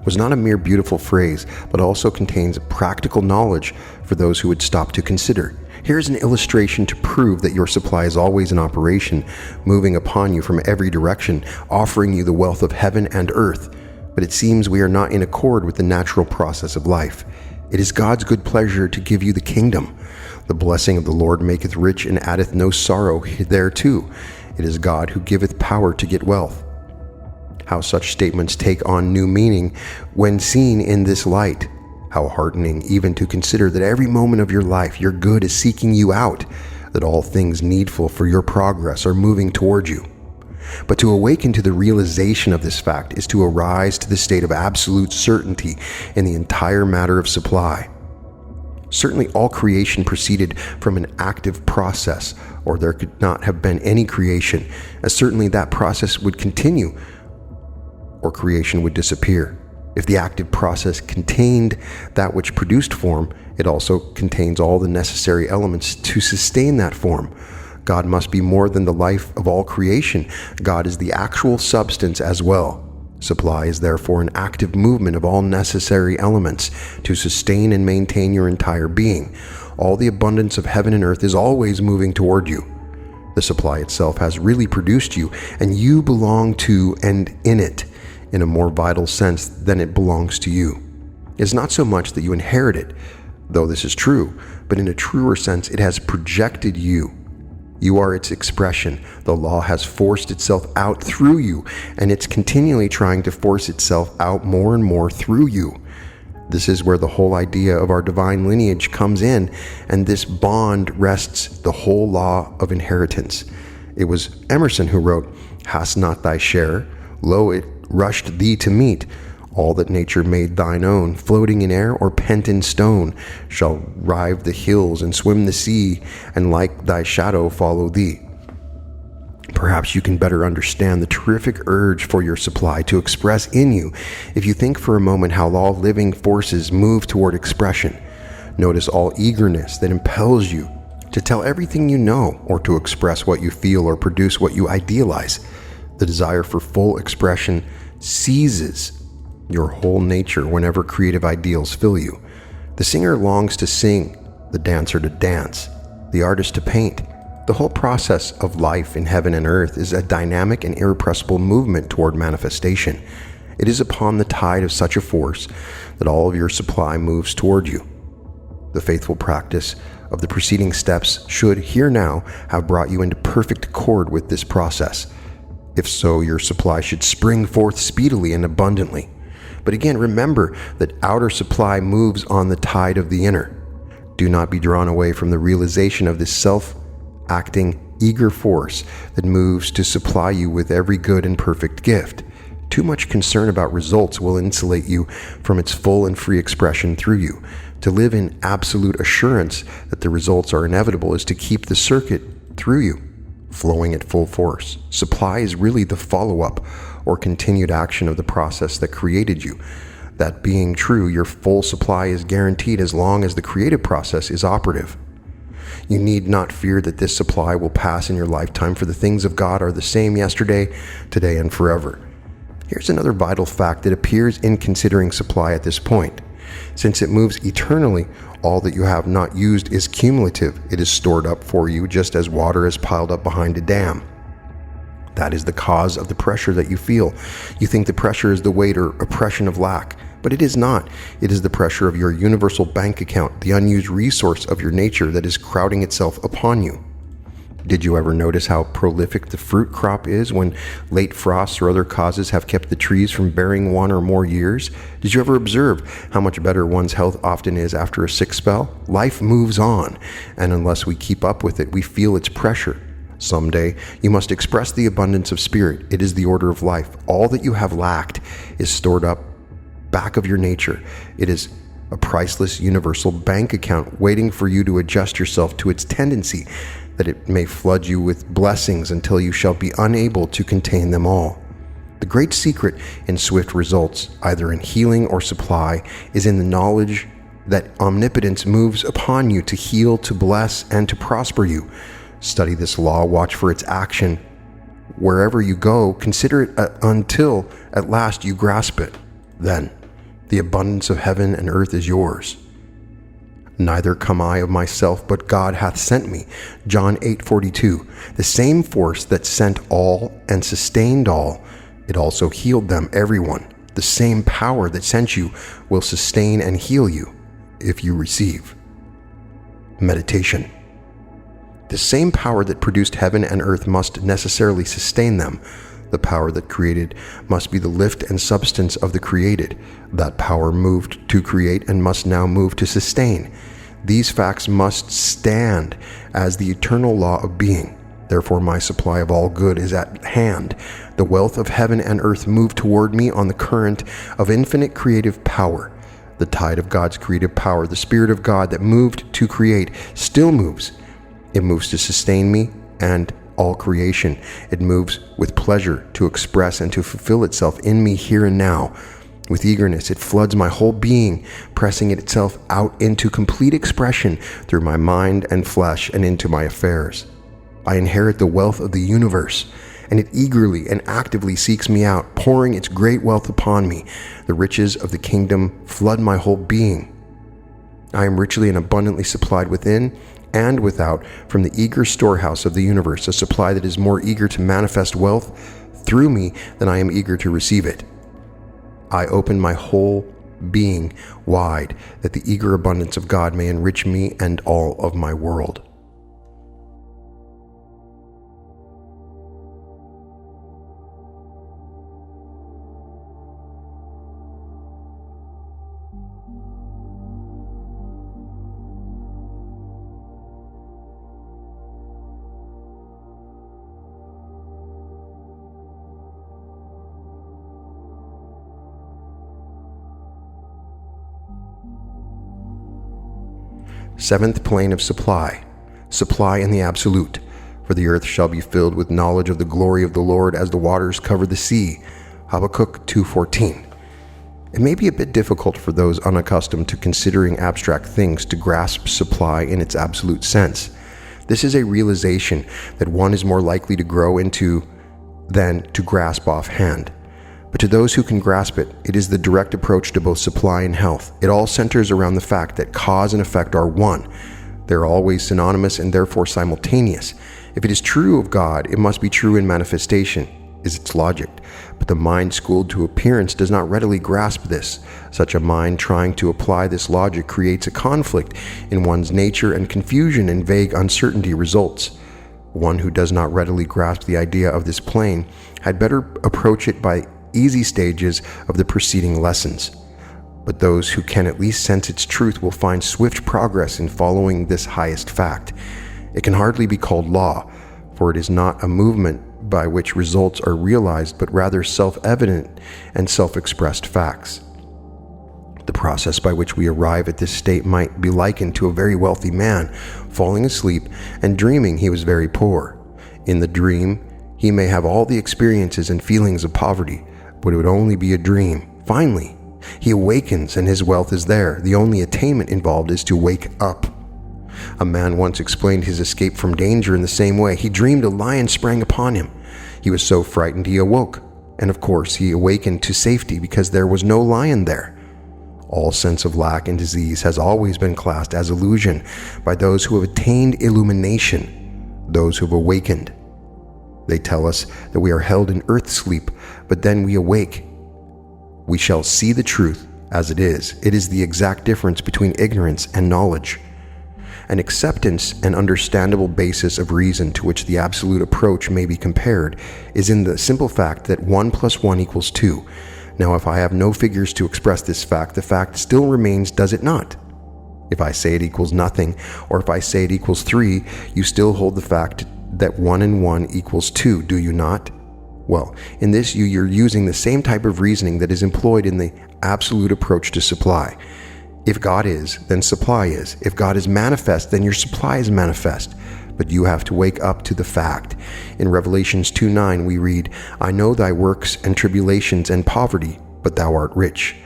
Was not a mere beautiful phrase, but also contains practical knowledge for those who would stop to consider. Here is an illustration to prove that your supply is always in operation, moving upon you from every direction, offering you the wealth of heaven and earth. But it seems we are not in accord with the natural process of life. It is God's good pleasure to give you the kingdom. The blessing of the Lord maketh rich and addeth no sorrow thereto. It is God who giveth power to get wealth. How such statements take on new meaning when seen in this light. How heartening even to consider that every moment of your life your good is seeking you out, that all things needful for your progress are moving toward you. But to awaken to the realization of this fact is to arise to the state of absolute certainty in the entire matter of supply. Certainly all creation proceeded from an active process, or there could not have been any creation, as certainly that process would continue, or creation would disappear. If the active process contained that which produced form, it also contains all the necessary elements to sustain that form. God must be more than the life of all creation. God is the actual substance as well. Supply is therefore an active movement of all necessary elements to sustain and maintain your entire being. All the abundance of heaven and earth is always moving toward you. The supply itself has really produced you, and you belong to and in it in a more vital sense than it belongs to you. It is not so much that you inherit it, though this is true, but in a truer sense it has projected you. You are its expression. The law has forced itself out through you, and it's continually trying to force itself out more and more through you. This is where the whole idea of our divine lineage comes in, and this bond rests the whole law of inheritance. It was Emerson who wrote, "Hast not thy share? Lo, it rushed thee to meet. All that nature made thine own, floating in air or pent in stone, shall rive the hills and swim the sea, and like thy shadow follow thee." Perhaps you can better understand the terrific urge for your supply to express in you if you think for a moment how all living forces move toward expression. Notice all eagerness that impels you to tell everything you know, or to express what you feel or produce what you idealize. The desire for full expression seizes your whole nature whenever creative ideals fill you. The singer longs to sing, the dancer to dance, the artist to paint. The whole process of life in heaven and earth is a dynamic and irrepressible movement toward manifestation. It is upon the tide of such a force that all of your supply moves toward you. The faithful practice of the preceding steps should here now have brought you into perfect accord with this process. If so, your supply should spring forth speedily and abundantly. But again, remember that outer supply moves on the tide of the inner. Do not be drawn away from the realization of this self-acting, eager force that moves to supply you with every good and perfect gift. Too much concern about results will insulate you from its full and free expression through you. To live in absolute assurance that the results are inevitable is to keep the circuit through you flowing at full force. Supply is really the follow-up or continued action of the process that created you. That being true, your full supply is guaranteed as long as the creative process is operative. You need not fear that this supply will pass in your lifetime, for the things of God are the same yesterday, today, and forever. Here's another vital fact that appears in considering supply at this point. Since it moves eternally, all that you have not used is cumulative. It is stored up for you just as water is piled up behind a dam. That is the cause of the pressure that you feel. You think the pressure is the weight or oppression of lack, but it is not. It is the pressure of your universal bank account, the unused resource of your nature that is crowding itself upon you. Did you ever notice how prolific the fruit crop is when late frosts or other causes have kept the trees from bearing 1 or more years? Did you ever observe how much better one's health often is after a sick spell? Life moves on, and unless we keep up with it, we feel its pressure. Someday, you must express the abundance of spirit. It is the order of life. All that you have lacked is stored up back of your nature. It is a priceless universal bank account waiting for you to adjust yourself to its tendency, that it may flood you with blessings until you shall be unable to contain them all. The great secret in swift results, either in healing or supply, is in the knowledge that omnipotence moves upon you to heal, to bless, and to prosper you. Study this law, watch for its action. Wherever you go, consider it until at last you grasp it. Then, the abundance of heaven and earth is yours. Neither come I of myself, but God hath sent me. John 8:42. The same force that sent all and sustained all, it also healed them, everyone. The same power that sent you will sustain and heal you if you receive. Meditation. The same power that produced heaven and earth must necessarily sustain them. The power that created must be the lift and substance of the created. That power moved to create and must now move to sustain. These facts must stand as the eternal law of being. Therefore, my supply of all good is at hand. The wealth of heaven and earth move toward me on the current of infinite creative power. The tide of God's creative power, the Spirit of God that moved to create, still moves. It moves to sustain me and all creation. It moves with pleasure to express and to fulfill itself in me here and now. With eagerness, it floods my whole being, pressing itself out into complete expression through my mind and flesh and into my affairs. I inherit the wealth of the universe, and it eagerly and actively seeks me out, pouring its great wealth upon me. The riches of the kingdom flood my whole being. I am richly and abundantly supplied within and without from the eager storehouse of the universe, a supply that is more eager to manifest wealth through me than I am eager to receive it. I open my whole being wide, that the eager abundance of God may enrich me and all of my world. Seventh plane of supply. Supply in the absolute. For the earth shall be filled with knowledge of the glory of the Lord as the waters cover the sea. Habakkuk 2:14. It may be a bit difficult for those unaccustomed to considering abstract things to grasp supply in its absolute sense. This is a realization that one is more likely to grow into than to grasp offhand. But to those who can grasp it, it is the direct approach to both supply and health. It all centers around the fact that cause and effect are one. They are always synonymous and therefore simultaneous. If it is true of God, it must be true in manifestation, is its logic. But the mind schooled to appearance does not readily grasp this. Such a mind trying to apply this logic creates a conflict in one's nature, and confusion and vague uncertainty results. One who does not readily grasp the idea of this plane had better approach it by easy stages of the preceding lessons. But those who can at least sense its truth will find swift progress in following this highest fact. It can hardly be called law, for it is not a movement by which results are realized, but rather self-evident and self-expressed facts. The process by which we arrive at this state might be likened to a very wealthy man falling asleep and dreaming he was very poor. In the dream, he may have all the experiences and feelings of poverty, but it would only be a dream. Finally, he awakens and his wealth is there. The only attainment involved is to wake up. A man once explained his escape from danger in the same way. He dreamed a lion sprang upon him. He was so frightened he awoke, and of course he awakened to safety because there was no lion there. All sense of lack and disease has always been classed as illusion by those who have attained illumination, those who have awakened. They tell us that we are held in earth sleep, but then we awake. We shall see the truth as it is. It is the exact difference between ignorance and knowledge. An acceptance and understandable basis of reason to which the absolute approach may be compared is in the simple fact that 1 + 1 = 2. Now, if I have no figures to express this fact, the fact still remains, does it not? If I say it equals nothing, or if I say it equals 3, you still hold the fact that 1 and 1 = 2, do you not? Well, in this you're using the same type of reasoning that is employed in the absolute approach to supply. If God is, then supply is. If God is manifest, then your supply is manifest. But you have to wake up to the fact. In Revelations 2:9 we read, I know thy works and tribulations and poverty, but thou art rich.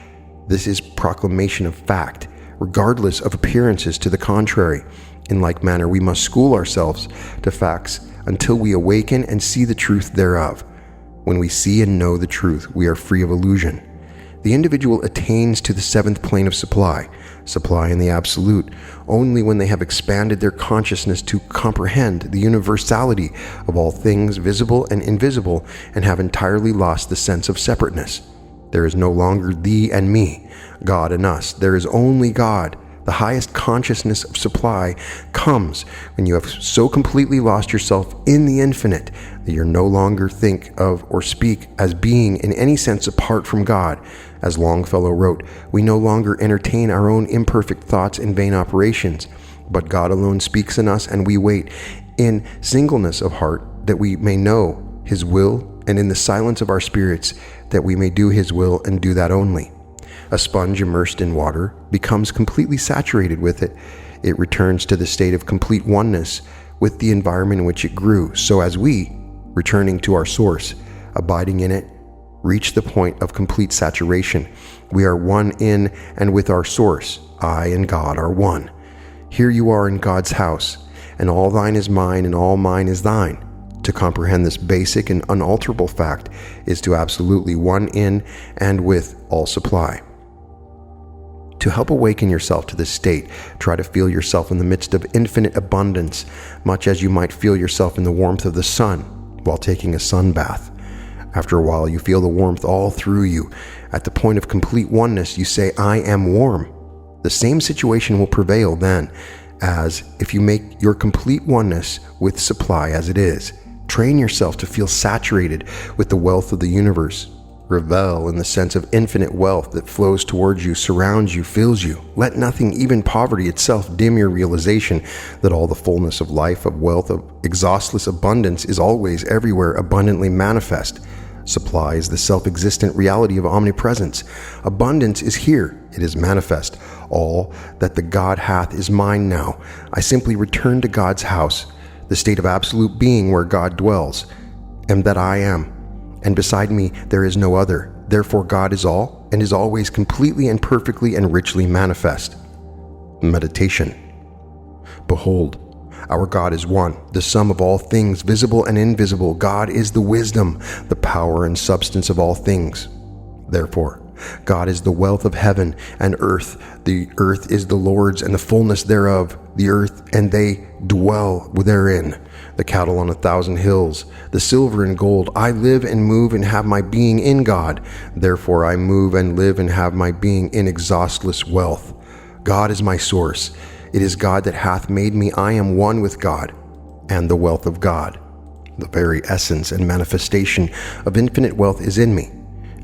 This is proclamation of fact, regardless of appearances to the contrary. In like manner, we must school ourselves to facts until we awaken and see the truth thereof. When we see and know the truth, we are free of illusion. The individual attains to the seventh plane of supply in the absolute, only when they have expanded their consciousness to comprehend the universality of all things visible and invisible and have entirely lost the sense of separateness. There is no longer thee and me, God and us. There is only God. The highest consciousness of supply comes when you have so completely lost yourself in the infinite that you no longer think of or speak as being in any sense apart from God. As Longfellow wrote, we no longer entertain our own imperfect thoughts and vain operations, but God alone speaks in us, and we wait in singleness of heart that we may know His will, and in the silence of our spirits that we may do His will and do that only. A sponge immersed in water becomes completely saturated with it. It returns to the state of complete oneness with the environment in which it grew, so as we, returning to our source, abiding in it, reach the point of complete saturation. We are one in and with our source. I and God are one. Here you are in God's house, and all thine is mine, and all mine is thine. To comprehend this basic and unalterable fact is to absolutely one in and with all supply. To help awaken yourself to this state, try to feel yourself in the midst of infinite abundance, much as you might feel yourself in the warmth of the sun while taking a sun bath. After a while, you feel the warmth all through you. At the point of complete oneness, you say, I am warm. The same situation will prevail then, as if you make your complete oneness with supply as it is. Train yourself to feel saturated with the wealth of the universe. Revel in the sense of infinite wealth that flows towards you, surrounds you, fills you. Let nothing, even poverty itself, dim your realization that all the fullness of life, of wealth, of exhaustless abundance is always, everywhere, abundantly manifest. Supply is the self-existent reality of omnipresence. Abundance is here. It is manifest. All that the God hath is mine now. I simply return to God's house, the state of absolute being where God dwells, and that I am. And beside me there is no other. Therefore God is all, and is always completely and perfectly and richly manifest. Meditation. Behold, our God is one, the sum of all things, visible and invisible. God is the wisdom, the power and substance of all things. Therefore, God is the wealth of heaven and earth. The earth is the Lord's and the fullness thereof, the earth and they dwell therein. The cattle on 1,000 hills, the silver and gold. I live and move and have my being in God. Therefore I move and live and have my being in exhaustless wealth. God is my source. It is God that hath made me. I am one with God and the wealth of God. The very essence and manifestation of infinite wealth is in me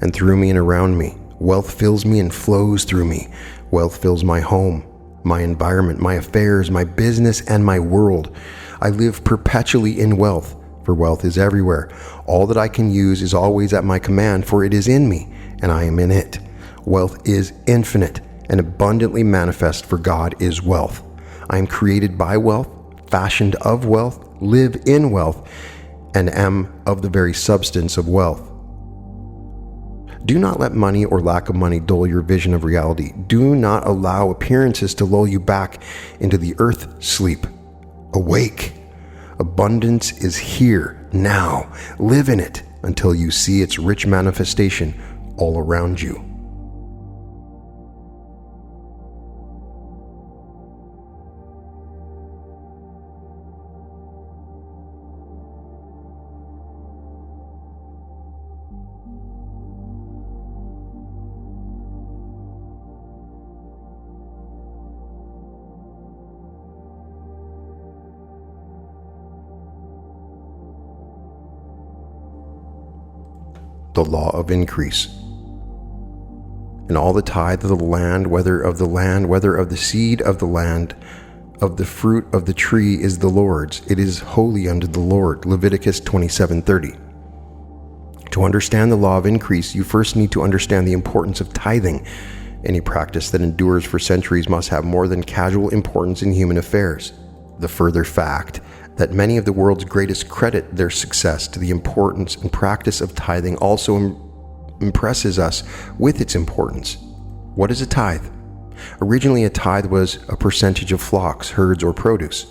and through me and around me. Wealth fills me and flows through me. Wealth fills my home, my environment, my affairs, my business, and my world. I live perpetually in wealth, for wealth is everywhere. All that I can use is always at my command, for it is in me, and I am in it. Wealth is infinite and abundantly manifest, for God is wealth. I am created by wealth, fashioned of wealth, live in wealth, and am of the very substance of wealth. Do not let money or lack of money dull your vision of reality. Do not allow appearances to lull you back into the earth sleep. Awake. Abundance is here, now. Live in it until you see its rich manifestation all around you. The law of increase. And all the tithe of the land, whether of the seed of the land, of the fruit of the tree is the Lord's. It is holy unto the Lord. Leviticus 27:30. To understand the law of increase, you first need to understand the importance of tithing. Any practice that endures for centuries must have more than casual importance in human affairs. The further fact that many of the world's greatest credit their success to the importance and practice of tithing also impresses us with its importance. What is a tithe? Originally, a tithe was a percentage of flocks, herds, or produce.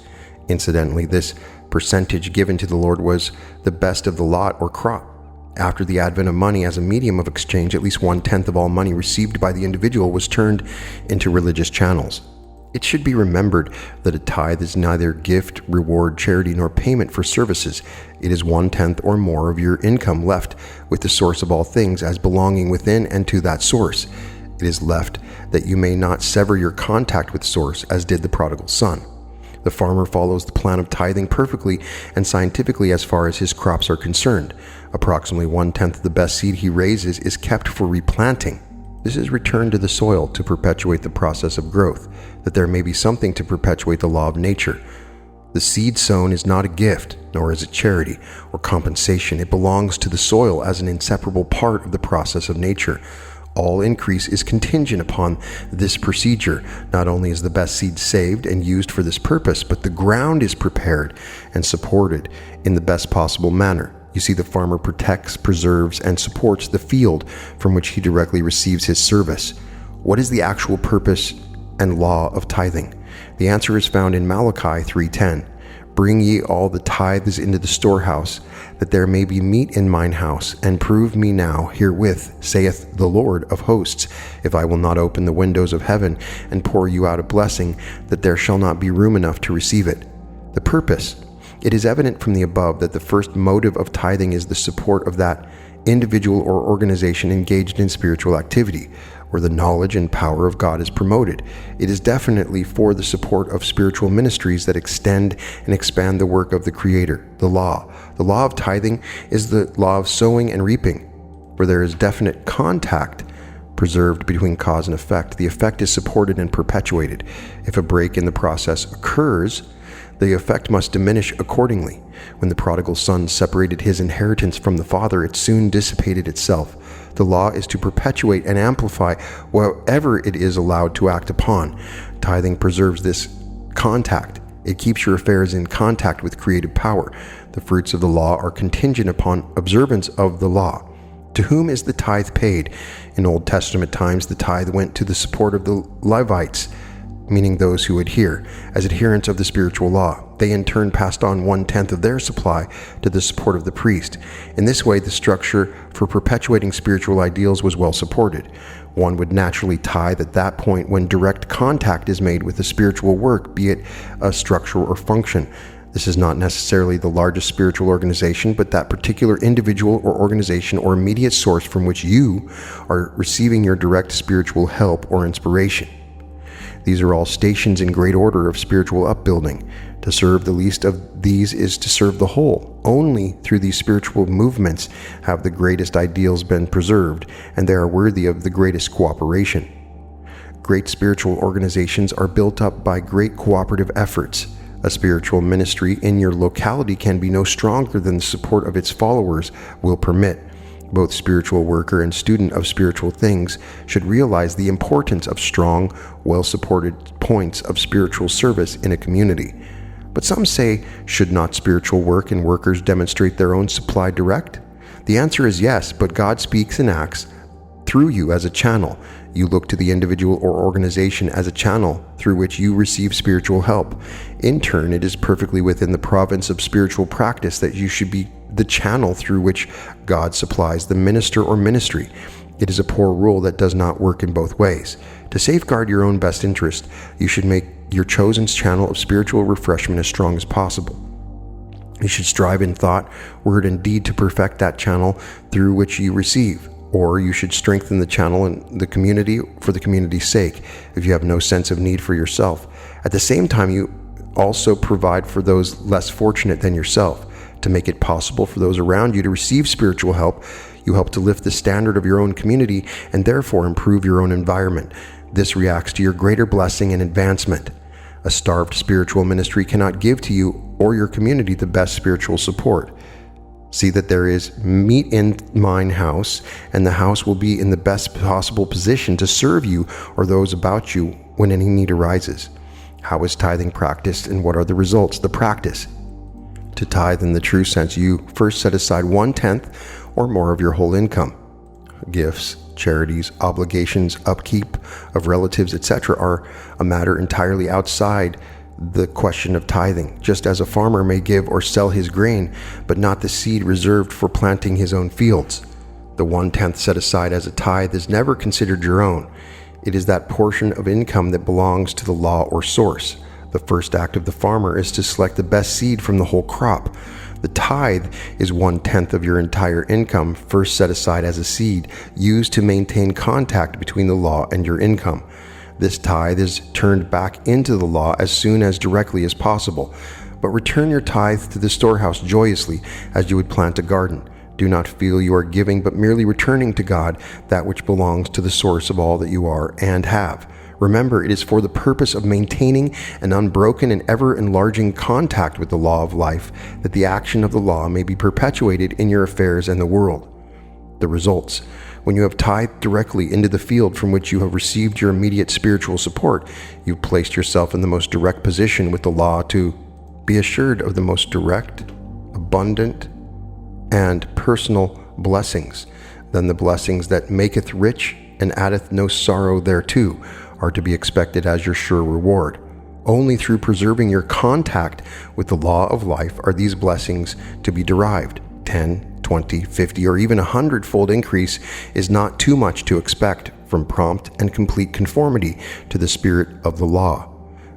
Incidentally, this percentage given to the Lord was the best of the lot or crop. After the advent of money as a medium of exchange, at least 1/10 of all money received by the individual was turned into religious channels. It should be remembered that a tithe is neither gift, reward, charity, nor payment for services. It is 1/10 or more of your income left with the source of all things as belonging within and to that source. It is left that you may not sever your contact with source as did the prodigal son. The farmer follows the plan of tithing perfectly and scientifically as far as his crops are concerned. Approximately 1/10 of the best seed he raises is kept for replanting. This is returned to the soil to perpetuate the process of growth, that there may be something to perpetuate the law of nature. The seed sown is not a gift, nor is it charity or compensation. It belongs to the soil as an inseparable part of the process of nature. All increase is contingent upon this procedure. Not only is the best seed saved and used for this purpose, but the ground is prepared and supported in the best possible manner. You see, the farmer protects, preserves, and supports the field from which he directly receives his service. What is the actual purpose and law of tithing? The answer is found in Malachi 3:10. Bring ye all the tithes into the storehouse, that there may be meat in mine house, and prove me now herewith, saith the Lord of hosts, if I will not open the windows of heaven and pour you out a blessing, that there shall not be room enough to receive it. The purpose. It is evident from the above that the first motive of tithing is the support of that individual or organization engaged in spiritual activity, where the knowledge and power of God is promoted. It is definitely for the support of spiritual ministries that extend and expand the work of the Creator. The law of tithing is the law of sowing and reaping, where there is definite contact preserved between cause and effect. The effect is supported and perpetuated. If a break in the process occurs, the effect must diminish accordingly. When the prodigal son separated his inheritance from the father, it soon dissipated itself. The law is to perpetuate and amplify whatever it is allowed to act upon. Tithing preserves this contact. It keeps your affairs in contact with creative power. The fruits of the law are contingent upon observance of the law. To whom is the tithe paid? In Old Testament times, the tithe went to the support of the Levites, meaning those who adhere, as adherents of the spiritual law. They in turn passed on 1/10 of their supply to the support of the priest. In this way, the structure for perpetuating spiritual ideals was well supported. One would naturally tithe at that point when direct contact is made with the spiritual work, be it a structure or function. This is not necessarily the largest spiritual organization, but that particular individual or organization or immediate source from which you are receiving your direct spiritual help or inspiration. These are all stations in great order of spiritual upbuilding. To serve the least of these is to serve the whole. Only through these spiritual movements have the greatest ideals been preserved, and they are worthy of the greatest cooperation. Great spiritual organizations are built up by great cooperative efforts. A spiritual ministry in your locality can be no stronger than the support of its followers will permit. Both spiritual worker and student of spiritual things should realize the importance of strong, well-supported points of spiritual service in a community. But some say, should not spiritual work and workers demonstrate their own supply direct? The answer is yes, but God speaks and acts through you as a channel. You look to the individual or organization as a channel through which you receive spiritual help. In turn, it is perfectly within the province of spiritual practice that you should be the channel through which God supplies the minister or ministry. It is a poor rule that does not work in both ways. To safeguard your own best interest, you should make your chosen channel of spiritual refreshment as strong as possible. You should strive in thought, word, and deed to perfect that channel through which you receive. Or you should strengthen the channel in the community for the community's sake, if you have no sense of need for yourself. At the same time, you also provide for those less fortunate than yourself. To make it possible for those around you to receive spiritual help, you help to lift the standard of your own community and therefore improve your own environment. This reacts to your greater blessing and advancement. A starved spiritual ministry cannot give to you or your community the best spiritual support. See that there is meat in mine house, and the house will be in the best possible position to serve you or those about you when any need arises. How is tithing practiced, and what are the results? The practice. To tithe in the true sense, you first set aside 1/10 or more of your whole income. Gifts, charities, obligations, upkeep of relatives, etc., are a matter entirely outside the question of tithing, just as a farmer may give or sell his grain, but not the seed reserved for planting his own fields. The 1/10 set aside as a tithe is never considered your own. It is that portion of income that belongs to the law or source. The first act of the farmer is to select the best seed from the whole crop. The tithe is 1/10 of your entire income, first set aside as a seed, used to maintain contact between the law and your income. This tithe is turned back into the law as soon as directly as possible. But return your tithe to the storehouse joyously, as you would plant a garden. Do not feel you are giving, but merely returning to God that which belongs to the source of all that you are and have. Remember, it is for the purpose of maintaining an unbroken and ever-enlarging contact with the law of life that the action of the law may be perpetuated in your affairs and the world. The results: when you have tithed directly into the field from which you have received your immediate spiritual support, you've placed yourself in the most direct position with the law to be assured of the most direct, abundant, and personal blessings. Then the blessings that maketh rich and addeth no sorrow thereto are to be expected as your sure reward. Only through preserving your contact with the law of life are these blessings to be derived. 10, 20, 50, or even 100-fold increase is not too much to expect from prompt and complete conformity to the spirit of the law.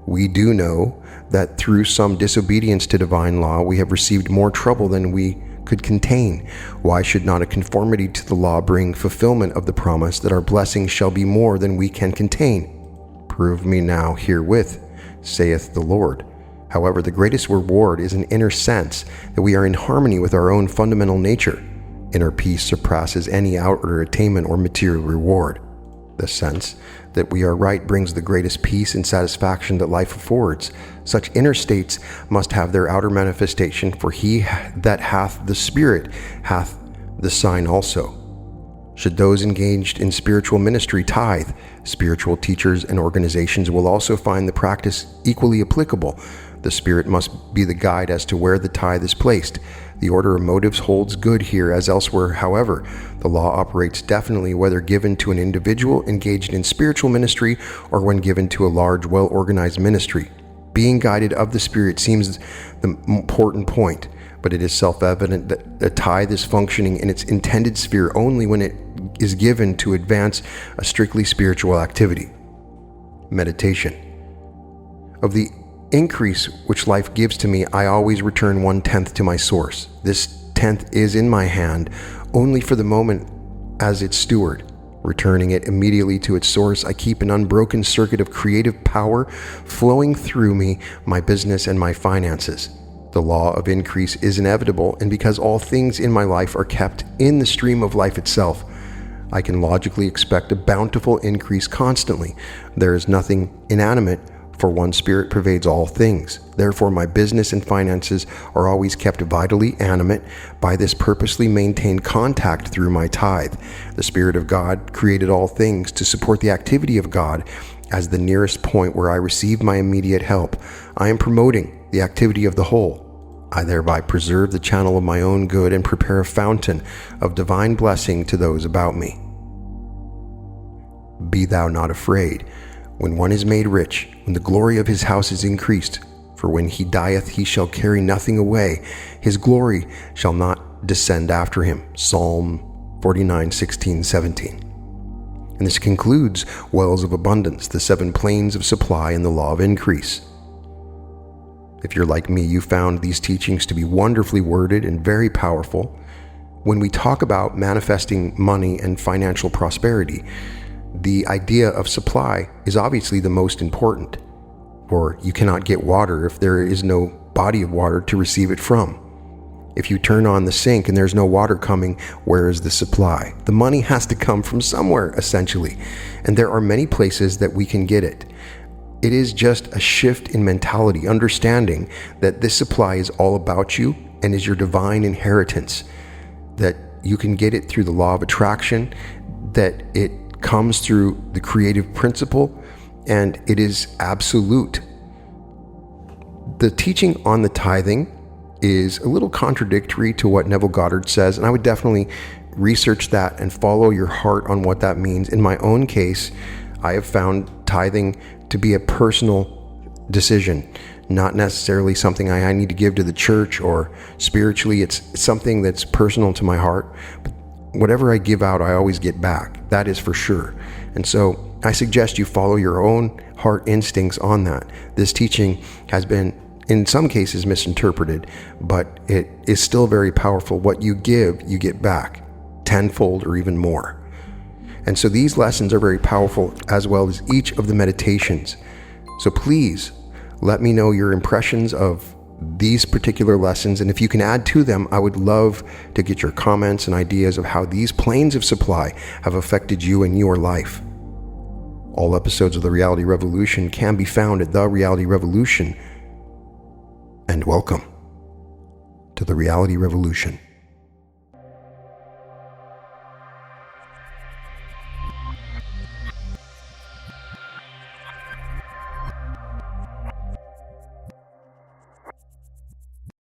We do know that through some disobedience to divine law, we have received more trouble than we could contain. Why should not a conformity to the law bring fulfillment of the promise that our blessings shall be more than we can contain? Prove me now herewith, saith the Lord. However, the greatest reward is an inner sense that we are in harmony with our own fundamental nature. Inner peace surpasses any outer attainment or material reward. The sense that we are right brings the greatest peace and satisfaction that life affords. Such inner states must have their outer manifestation, for he that hath the Spirit hath the sign also. Should those engaged in spiritual ministry tithe, spiritual teachers and organizations will also find the practice equally applicable. The Spirit must be the guide as to where the tithe is placed. The order of motives holds good here as elsewhere. However, the law operates definitely whether given to an individual engaged in spiritual ministry or when given to a large, well-organized ministry. Being guided of the Spirit seems the important point, but it is self-evident that the tithe is functioning in its intended sphere only when it is given to advance a strictly spiritual activity. Meditation. Of the increase which life gives to me, I always return 1/10 to my source. This 10th is in my hand only for the moment as its steward. Returning it immediately to its source, I keep an unbroken circuit of creative power flowing through me, my business, and my finances. The law of increase is inevitable, and because all things in my life are kept in the stream of life itself, I can logically expect a bountiful increase constantly. There is nothing inanimate, for one spirit pervades all things. Therefore, my business and finances are always kept vitally animate by this purposely maintained contact through my tithe. The Spirit of God created all things to support the activity of God as the nearest point where I receive my immediate help. I am promoting the activity of the whole. I thereby preserve the channel of my own good and prepare a fountain of divine blessing to those about me. Be thou not afraid. When one is made rich, when the glory of his house is increased, for when he dieth he shall carry nothing away, his glory shall not descend after him. Psalm 49:16-17. And this concludes Wells of Abundance, the 7 planes of supply and the law of increase. If you're like me, you found these teachings to be wonderfully worded and very powerful. When we talk about manifesting money and financial prosperity, the idea of supply is obviously the most important, for you cannot get water if there is no body of water to receive it from. If you turn on the sink and there's no water coming, where is the supply? The money has to come from somewhere, essentially, and there are many places that we can get it. It is just a shift in mentality, understanding that this supply is all about you and is your divine inheritance, that you can get it through the law of attraction, that it comes through the creative principle, and it is absolute. The teaching on the tithing is a little contradictory to what Neville Goddard says, and I would definitely research that and follow your heart on what that means. In my own case, I have found tithing to be a personal decision, not necessarily something I need to give to the church or spiritually. It's something that's personal to my heart. But whatever I give out, I always get back. That is for sure. And so I suggest you follow your own heart instincts on that. This teaching has been, in some cases, misinterpreted, but it is still very powerful. What you give, you get back tenfold or even more. And so these lessons are very powerful, as well as each of the meditations. So please let me know your impressions of these particular lessons. And if you can add to them, I would love to get your comments and ideas of how these planes of supply have affected you in your life. All episodes of The Reality Revolution can be found at The Reality Revolution. And welcome to The Reality Revolution.